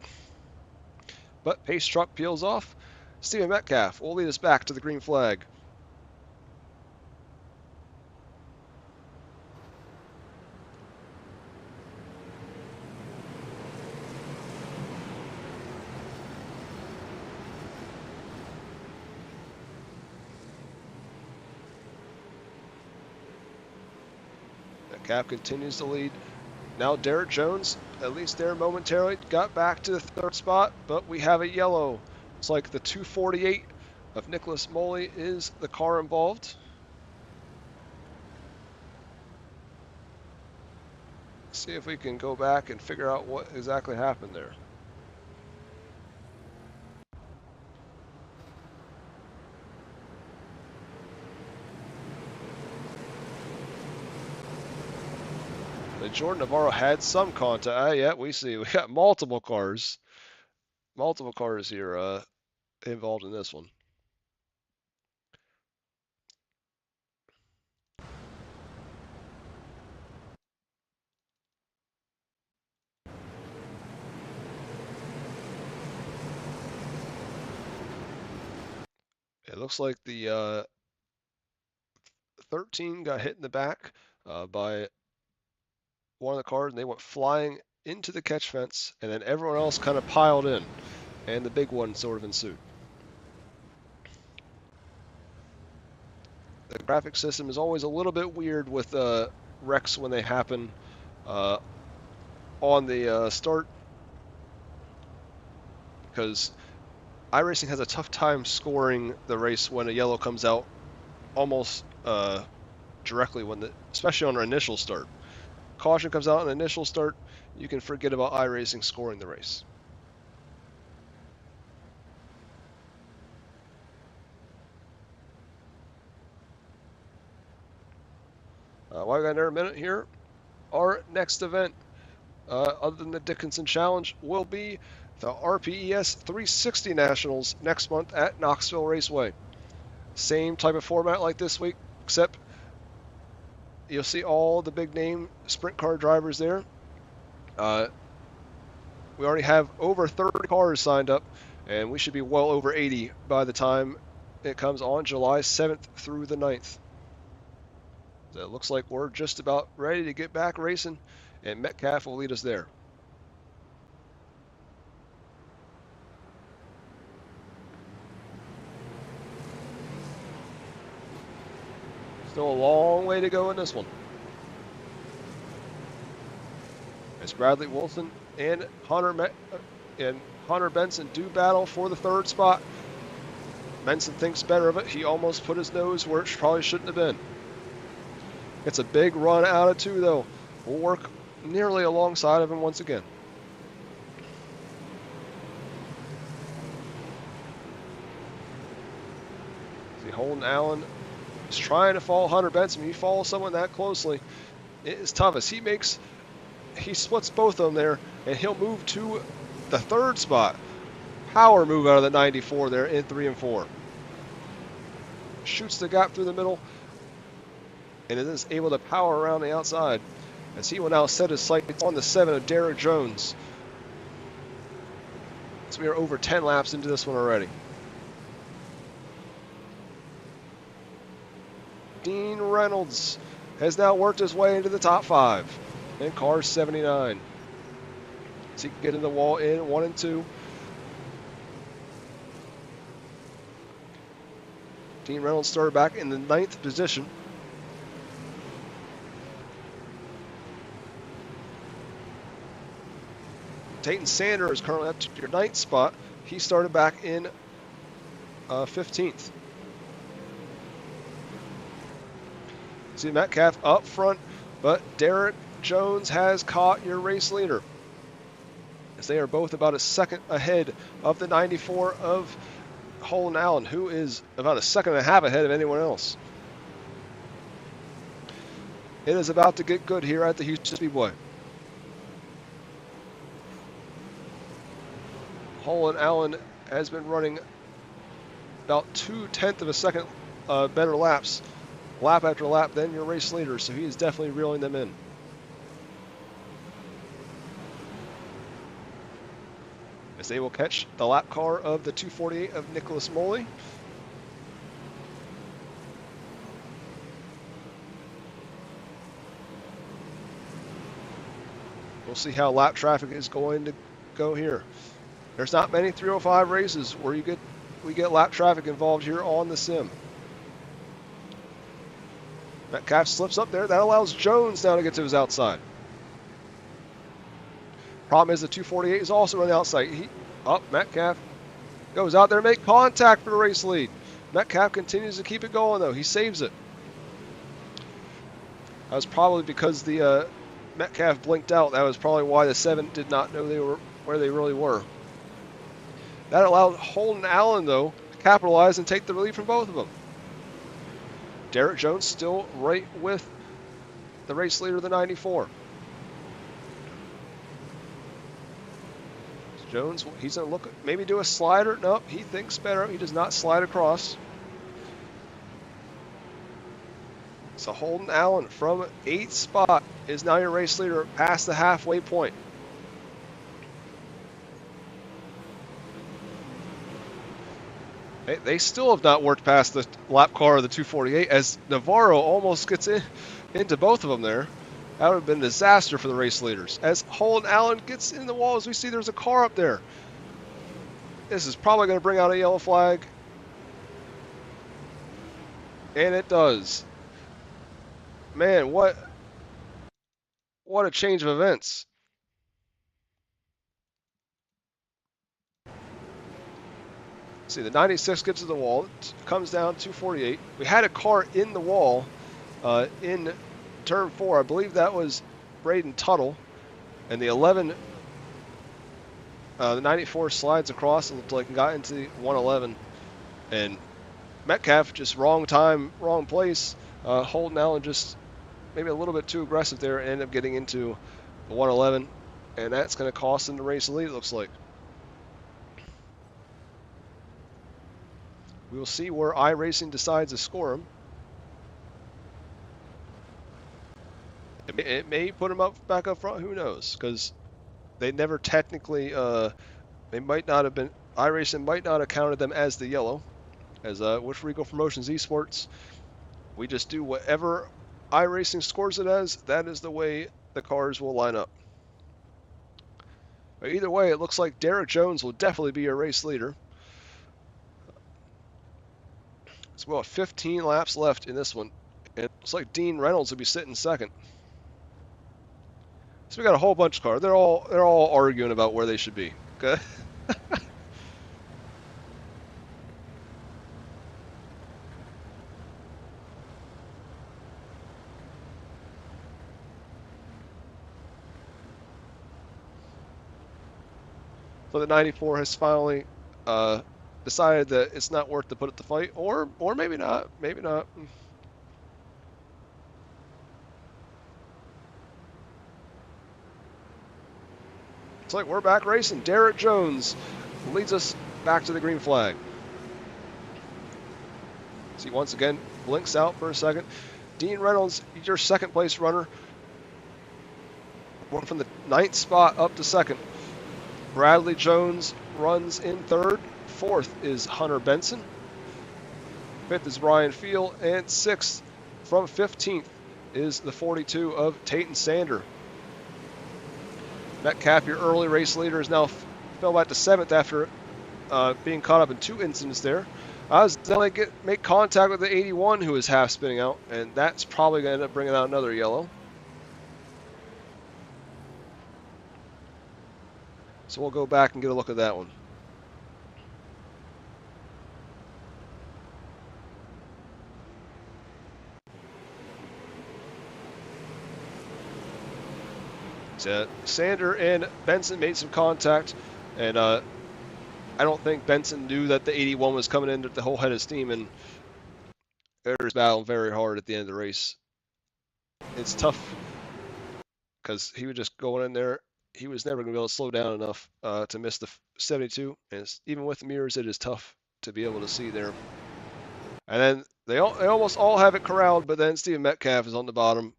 But pace truck peels off. Stephen Metcalf will lead us back to the green flag. Metcalf continues to lead. Now Derek Jones, at least there momentarily, got back to the 3rd spot, but we have a yellow. It's like the 248 of 𝐒𝐮𝐬𝐞𝐿 is the car involved. See if we can go back and figure out what exactly happened there. Jordan Navarro had some contact. Yeah, we see. We got multiple cars here involved in this one. It looks like the 13 got hit in the back by one of the cars, and they went flying into the catch fence, and then everyone else kind of piled in, and the big one sort of ensued. The graphic system is always a little bit weird with wrecks when they happen on the start, because iRacing has a tough time scoring the race when a yellow comes out almost directly especially on our initial start. Caution comes out on the initial start, you can forget about iRacing scoring the race. While we got another minute here, our next event, other than the Dickinson Challenge, will be the RPES 360 Nationals next month at Knoxville Raceway. Same type of format like this week, except you'll see all the big name sprint car drivers there. We already have over 30 cars signed up, and we should be well over 80 by the time it comes on July 7th through the 9th. So it looks like we're just about ready to get back racing, and Metcalf will lead us there. Still a long way to go in this one. As Bradley Wilson and Hunter Benson do battle for the 3rd spot. Benson thinks better of it. He almost put his nose where it probably shouldn't have been. It's a big run out of 2, though. We'll work nearly alongside of him once again. See, Holden Allen is trying to follow Hunter Benson. When you follow someone that closely, it is tough. As he splits both of them there, and he'll move to the 3rd spot. Power move out of the 94 there in 3 and 4. Shoots the gap through the middle, and it is able to power around the outside, as he will now set his sights on the 7 of Derek Jones. So we are over 10 laps into this one already. Dean Reynolds has now worked his way into the top 5 in car 79. So he can get in the wall in 1 and 2. Dean Reynolds started back in the 9th position. Tayton Sander is currently up to your 9th spot. He started back in 15th. See Metcalf up front, but Derek Jones has caught your race leader, as they are both about a second ahead of the 94 of Holden Allen, who is about a second and a half ahead of anyone else. It is about to get good here at the Houston Speedway. Holden Allen has been running about 0.2 of a second better laps, lap after lap, than your race leader, so he is definitely reeling them in. As they will catch the lap car of the 248 of Nicholas Moley. We'll see how lap traffic is going to go here. There's not many 305 races where we get lap traffic involved here on the sim. Metcalf slips up there. That allows Jones now to get to his outside. Problem is the 248 is also on the outside. Metcalf goes out there and make contact for the race lead. Metcalf continues to keep it going though. He saves it. That was probably because the Metcalf blinked out. That was probably why the 7 did not know they were where they really were. That allowed Holden Allen, though, to capitalize and take the lead from both of them. Derek Jones still right with the race leader, the 94. Jones, he's going to look, maybe do a slider. Nope, he thinks better. He does not slide across. So Holden Allen from 8th spot is now your race leader past the halfway point. They still have not worked past the lap car of the 248 as Navarro almost gets into both of them there. That would have been a disaster for the race leaders. As Holden Allen gets in the wall, as we see there's a car up there. This is probably going to bring out a yellow flag. And it does. Man, what a change of events. See, the 96 gets to the wall, comes down 248. We had a car in the wall in turn 4. I believe that was Braden Tuttle. And the 11, the 94 slides across, it looked like, and got into the 111. And Metcalf, just wrong time, wrong place. Holden Allen just maybe a little bit too aggressive there and ended up getting into the 111. And that's going to cost him the race lead, it looks like. We will see where iRacing decides to score him. It may put him back up front. Who knows? Because they never technically. They might not have been. iRacing might not have counted them as the yellow. As with Reigel Promotions Esports, we just do whatever iRacing scores it as. That is the way the cars will line up. But either way, it looks like Derek Jones will definitely be your race leader. So we'll have 15 laps left in this one. And it looks like Dean Reynolds will be sitting second. So we got a whole bunch of cars. They're all arguing about where they should be. Okay. So the 94 has finally decided that it's not worth to put up the fight, or maybe not. Maybe not. It's like we're back racing. Derek Jones leads us back to the green flag. See, once again, blinks out for a second. Dean Reynolds, your second place runner. Went from the 9th spot up to second. Bradley Jones runs in third. 4th is Hunter Benson. 5th is Ryan Field. And 6th from 15th is the 42 of 𝐇𝐮𝐬𝐿. Metcalf, your early race leader, is now fell back to 7th after being caught up in 2 incidents there. Then they make contact with the 81, who is half spinning out, and that's probably going to end up bringing out another yellow. So we'll go back and get a look at that one. So Sander and Benson made some contact, and I don't think Benson knew that the 81 was coming in at the whole head of steam, and they were battling very hard at the end of the race. It's tough because he was just going in there. He was never going to be able to slow down enough to miss the 72. And even with the mirrors, it is tough to be able to see there. And then they almost all have it corralled, but then Stephen Metcalf is on the bottom,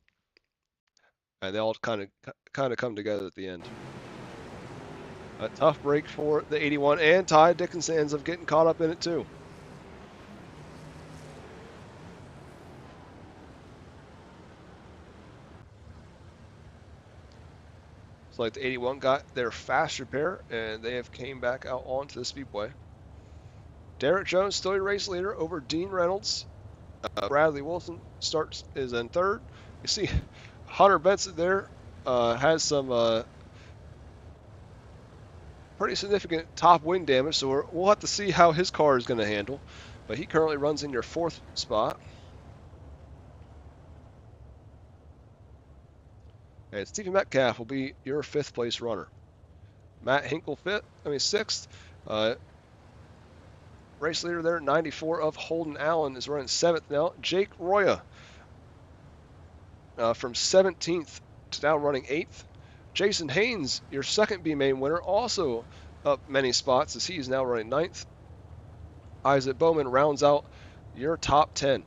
and they all kind of come together at the end. A tough break for the 81, and Ty Dickinson ends up getting caught up in it too. It's like the 81 got their faster pair, and they have came back out onto the speedway. Derek Jones still your race leader over Dean Reynolds. Bradley Wilson is in 3rd. You see Hunter Benson there has some pretty significant top wind damage, so we'll have to see how his car is going to handle. But he currently runs in your 4th spot. And Stephen Metcalf will be your 5th place runner. Matt Hinkle 6th. Race leader there, 94 of Holden Allen, is running 7th now. Jake Roya from 17th to now running 8th. Jason Haynes, your 2nd B main winner, also up many spots as he is now running 9th. Isaac Bowman rounds out your top 10.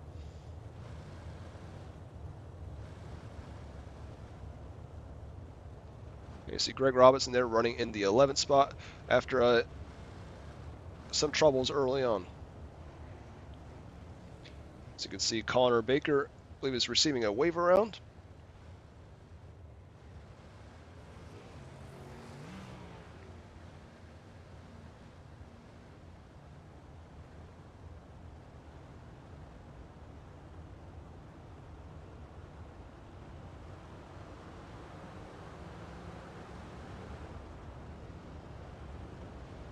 You see Greg Robinson there running in the 11th spot after some troubles early on. As you can see, Connor Baker, I believe, is receiving a wave around.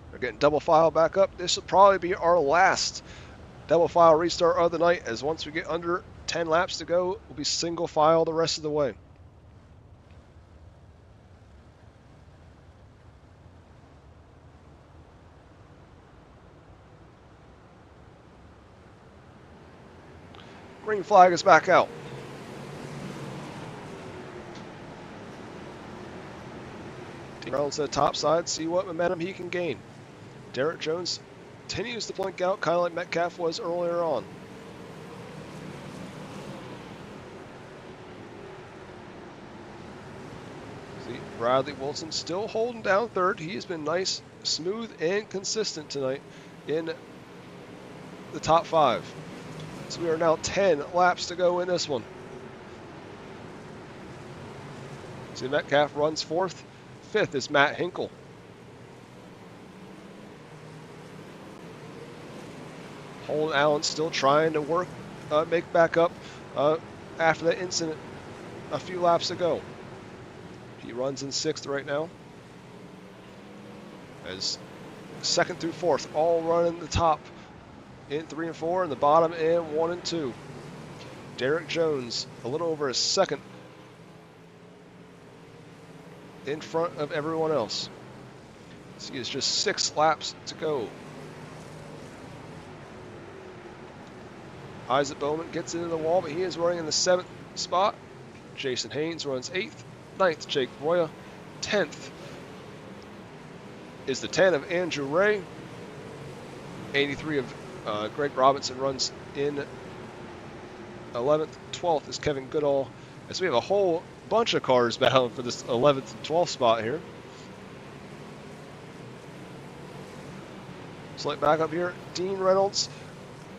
We're getting double file back up. This will probably be our last double file restart of the night, as once we get under 10 laps to go, we'll be single file the rest of the way. Green flag is back out. Team Reynolds to the top side, see what momentum he can gain. Derek Jones continues to blink out, kind of like Metcalf was earlier on. See, Bradley Wilson still holding down 3rd. He has been nice, smooth, and consistent tonight in the top 5. So we are now 10 laps to go in this one. See, Metcalf runs 4th. 5th is Matt Hinkle. Holden Allen still trying to make back up after that incident a few laps ago. He runs in 6th right now. As 2nd through 4th all running the top in 3 and 4, and the bottom in 1 and 2. Derek Jones a little over a 2nd in front of everyone else. So he has just 6 laps to go. Isaac Bowman gets into the wall, but he is running in the 7th spot. Jason Haynes runs 8th. 9th, Jake Roya. 10th is the 10 of Andrew Ray. 83 of Greg Robinson runs in 11th. 12th is Kevin Goodall. As we have a whole bunch of cars battling for this 11th and 12th spot here. So back up here, Dean Reynolds,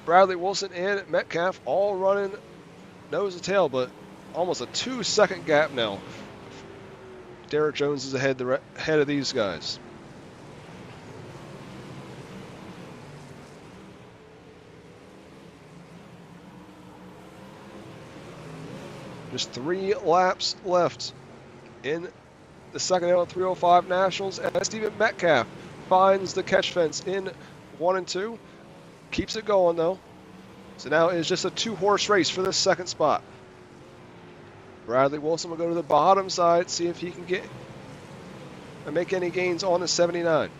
Bradley Wilson, and Metcalf all running nose to tail, but almost a 2-second gap now. Derek Jones is ahead of these guys. Just 3 laps left in the second out of 305 Nationals, and Stephen Metcalf finds the catch fence in 1 and 2. Keeps it going though. So now it's just a 2-horse race for this second spot. Bradley Wilson will go to the bottom side, see if he can get and make any gains on the 79.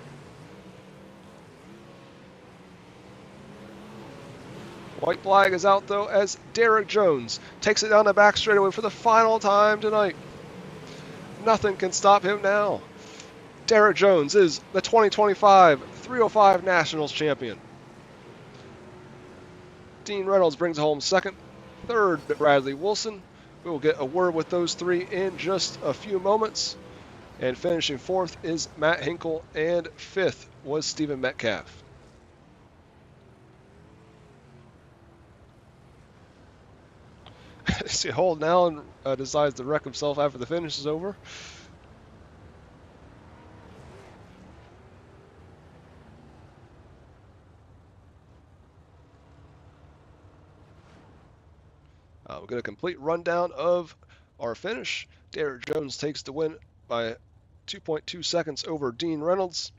White flag is out though as Derek Jones takes it down the back straightaway for the final time tonight. Nothing can stop him now. Derek Jones is the 2025 305 Nationals champion. Dean Reynolds brings home second. Third, Bradley Wilson. We will get a word with those 3 in just a few moments. And finishing 4th is Matt Hinkle, and 5th was Stephen Metcalf. See, Holden Allen decides to wreck himself after the finish is over. We'll get a complete rundown of our finish. Derek Jones takes the win by 2.2 seconds over Dean Reynolds.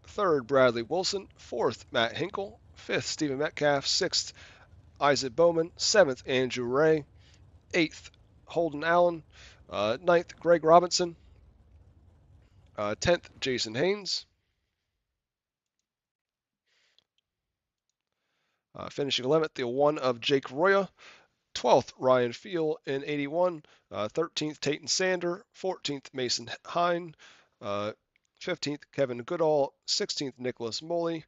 3rd, Bradley Wilson. 4th, Matt Hinkle. 5th, Stephen Metcalf. 6th, Isaac Bowman. 7th, Andrew Ray. 8th, Holden Allen. 9th, Greg Robinson. 10th, Jason Haynes. Finishing 11th, the 1 of Jake Roya. 12th, Ryan Field in 81. 13th, Tayton Sander. 14th, Mason Hine. 15th, Kevin Goodall. 16th, Nicholas Moley.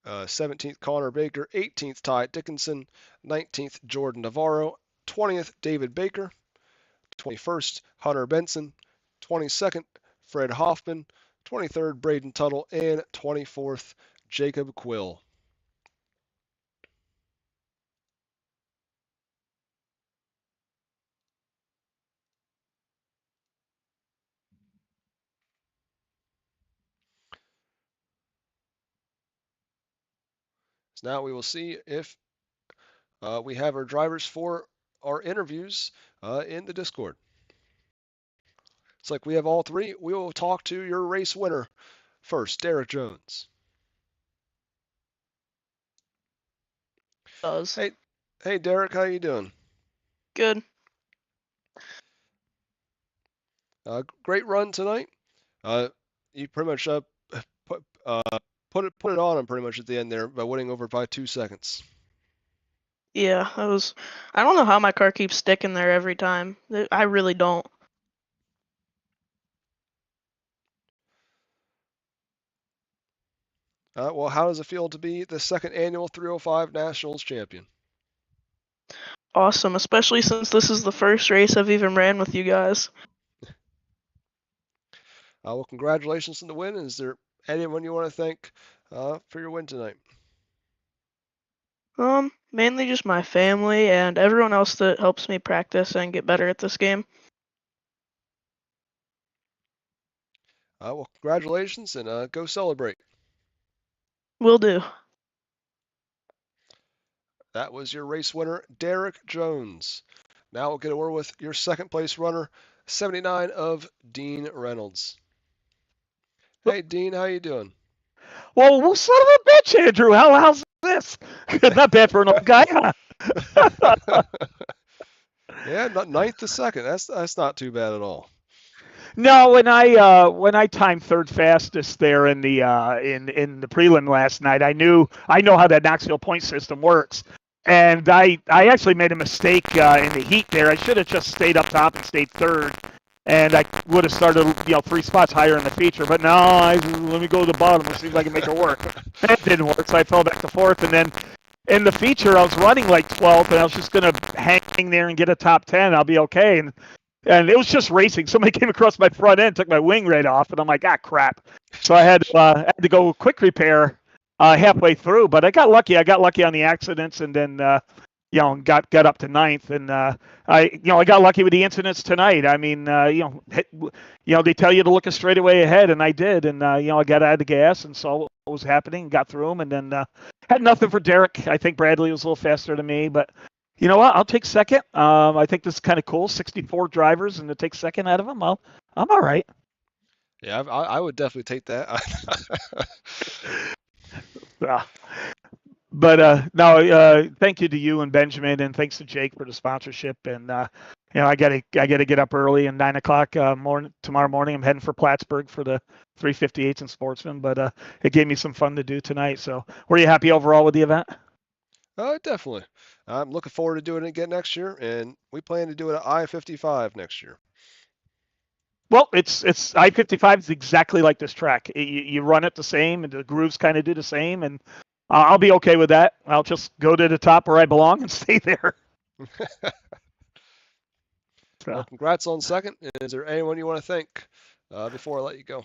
17th, Connor Baker. 18th, Ty Dickinson. 19th, Jordan Navarro. 20th, David Baker. 21st, Hunter Benson. 22nd, Fred Hoffman. 23rd, Braden Tuttle. And 24th, Jacob Quill. So now we will see if we have our drivers for our interviews in the Discord. It's like we have all 3. We will talk to your race winner first, Derek Jones. Hey, Derek, how you doing? Good. Great run tonight. You pretty much put it on him pretty much at the end there by winning over by 2 seconds. Yeah, I don't know how my car keeps sticking there every time. I really don't. Well, how does it feel to be the 2nd annual 305 Nationals champion? Awesome, especially since this is the first race I've even ran with you guys. Well, congratulations on the win. Is there anyone you want to thank for your win tonight? Mainly just my family and everyone else that helps me practice and get better at this game. Well, congratulations, and go celebrate. Will do. That was your race winner, Derek Jones. Now we'll get a word with your 2nd place runner, 79 of Dean Reynolds. Hey, Dean, how you doing? Well, son of a bitch, Andrew. How's this? Not bad for an old guy, huh? Yeah, 9th to 2nd. That's not too bad at all. No, when I timed 3rd fastest there in the in the prelim last night, I know how that Knoxville point system works, and I actually made a mistake in the heat there. I should have just stayed up top and stayed 3rd, and I would have started 3 spots higher in the feature. But no, let me go to the bottom and see if I can make it work. That didn't work, so I fell back to 4th, and then in the feature I was running like 12th, and I was just gonna hang there and get a top 10. I'll be okay. And it was just racing. Somebody came across my front end, took my wing right off, and I'm like, crap. So I had to go quick repair halfway through. But I got lucky. I got lucky on the accidents, and then and got up to ninth, and I got lucky with the incidents tonight. I mean, they tell you to look a straightaway ahead, and I did, and I got out of the gas and saw what was happening, got through them, and then had nothing for Derek. I think Bradley was a little faster than me, but you know what? I'll take second. I think this is kind of cool. 64 drivers, and to take second out of them, I'm all right. Yeah, I would definitely take that. But no, thank you to you and Benjamin, and thanks to Jake for the sponsorship. And I gotta get up early and 9 o'clock tomorrow morning. I'm heading for Plattsburgh for the 358s and Sportsman. But it gave me some fun to do tonight. So were you happy overall with the event? Definitely. I'm looking forward to doing it again next year, and we plan to do it at I-55 next year. Well, it's I-55 is exactly like this track. You run it the same, and the grooves kind of do the same, and I'll be okay with that. I'll just go to the top where I belong and stay there. Well, congrats on second. Is there anyone you want to thank before I let you go?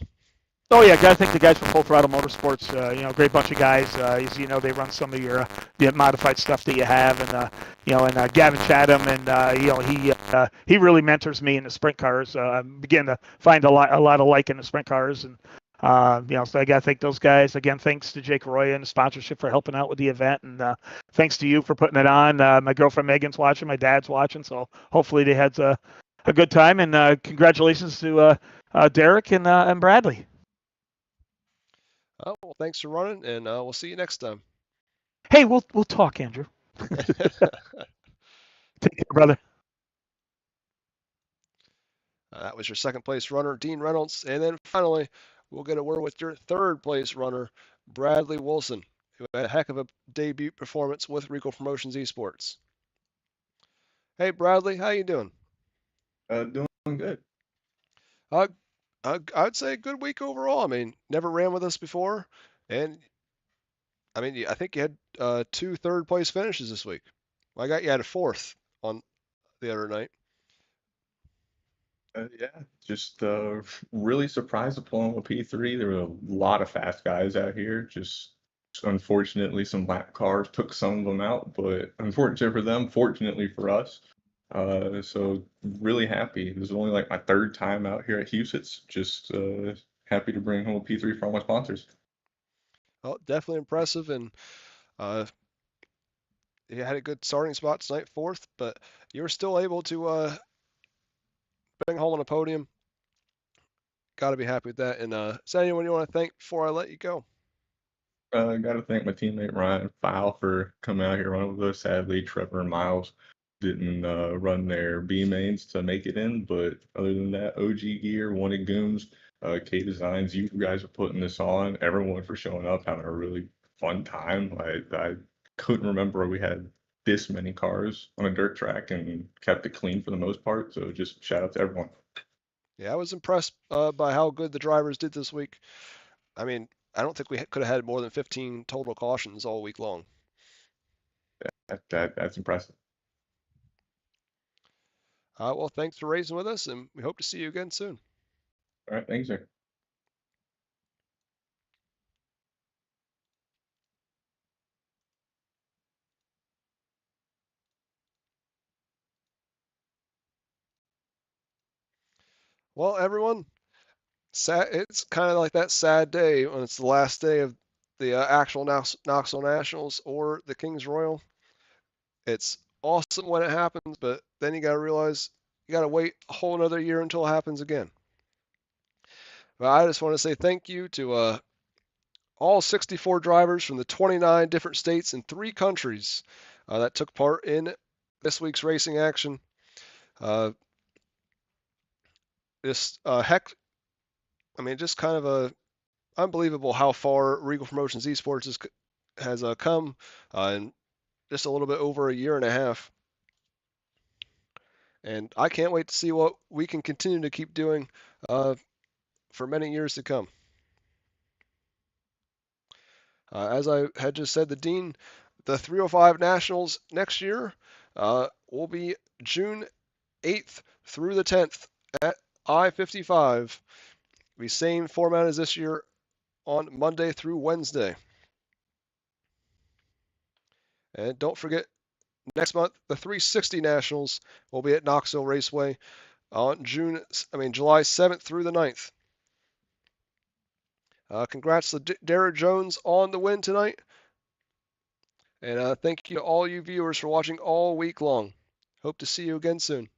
Oh yeah, gotta thank the guys from Full Throttle Motorsports. Great bunch of guys. As you know, they run some of your the modified stuff that you have, and Gavin Chatham, and he really mentors me in the sprint cars. I'm beginning to find a lot of like in the sprint cars, and so I gotta thank those guys again. Thanks to Jake Roy and the sponsorship for helping out with the event, and thanks to you for putting it on. My girlfriend Megan's watching, my dad's watching, so hopefully they had a good time. And congratulations to Derek and Bradley. Well, thanks for running, and we'll see you next time. Hey, we'll talk, Andrew. Take care, brother. That was your second place runner, Dean Reynolds, and then finally, we'll get a word with your third place runner, Bradley Wilson, who had a heck of a debut performance with Reigel Promotions Esports. Hey, Bradley, how you doing? Doing good. I'd say a good week overall. I mean, never ran with us before, and I mean, I think you had 2 third-place finishes this week. Well, you had a 4th on the other night. Yeah, just really surprised to pull on a P3. There were a lot of fast guys out here. Just unfortunately, some lap cars took some of them out, but unfortunately for them, fortunately for us. So really happy. This is only like my 3rd time out here at 𝐒𝐮𝐬. Just happy to bring home a P3 for all my sponsors. Well, definitely impressive, and you had a good starting spot tonight, 4th, but you were still able to bring home on a podium. Got to be happy with that. And is there anyone you want to thank before I let you go? I got to thank my teammate Ryan File for coming out here running with us. Sadly, Trevor and Miles didn't run their B mains to make it in, but other than that, OG Gear, Wanted Gooms, 𝐇𝐮𝐬𝐿, you guys are putting this on. Everyone for showing up, having a really fun time. I couldn't remember we had this many cars on a dirt track and kept it clean for the most part. So just shout out to everyone. Yeah, I was impressed by how good the drivers did this week. I mean, I don't think we could have had more than 15 total cautions all week long. That's impressive. Well, thanks for racing with us, and we hope to see you again soon. All right, thanks, sir. Well, everyone, it's kind of like that sad day when it's the last day of the actual Knoxville Nationals or the Kings Royal. It's awesome when it happens, but then you got to realize you got to wait a whole another year until it happens again. But I just want to say thank you to all 64 drivers from the 29 different states and 3 countries that took part in this week's racing action. Just kind of unbelievable how far Reigel Promotions Esports has come in just a little bit over a year and a half. And I can't wait to see what we can continue to keep doing for many years to come. As I had just said, the 305 Nationals next year will be June 8th through the 10th at I-55. The same format as this year on Monday through Wednesday. And don't forget, Next month, the 360 Nationals will be at Knoxville Raceway on July 7th through the 9th. Congrats to Derek Jones on the win tonight. And thank you to all you viewers for watching all week long. Hope to see you again soon.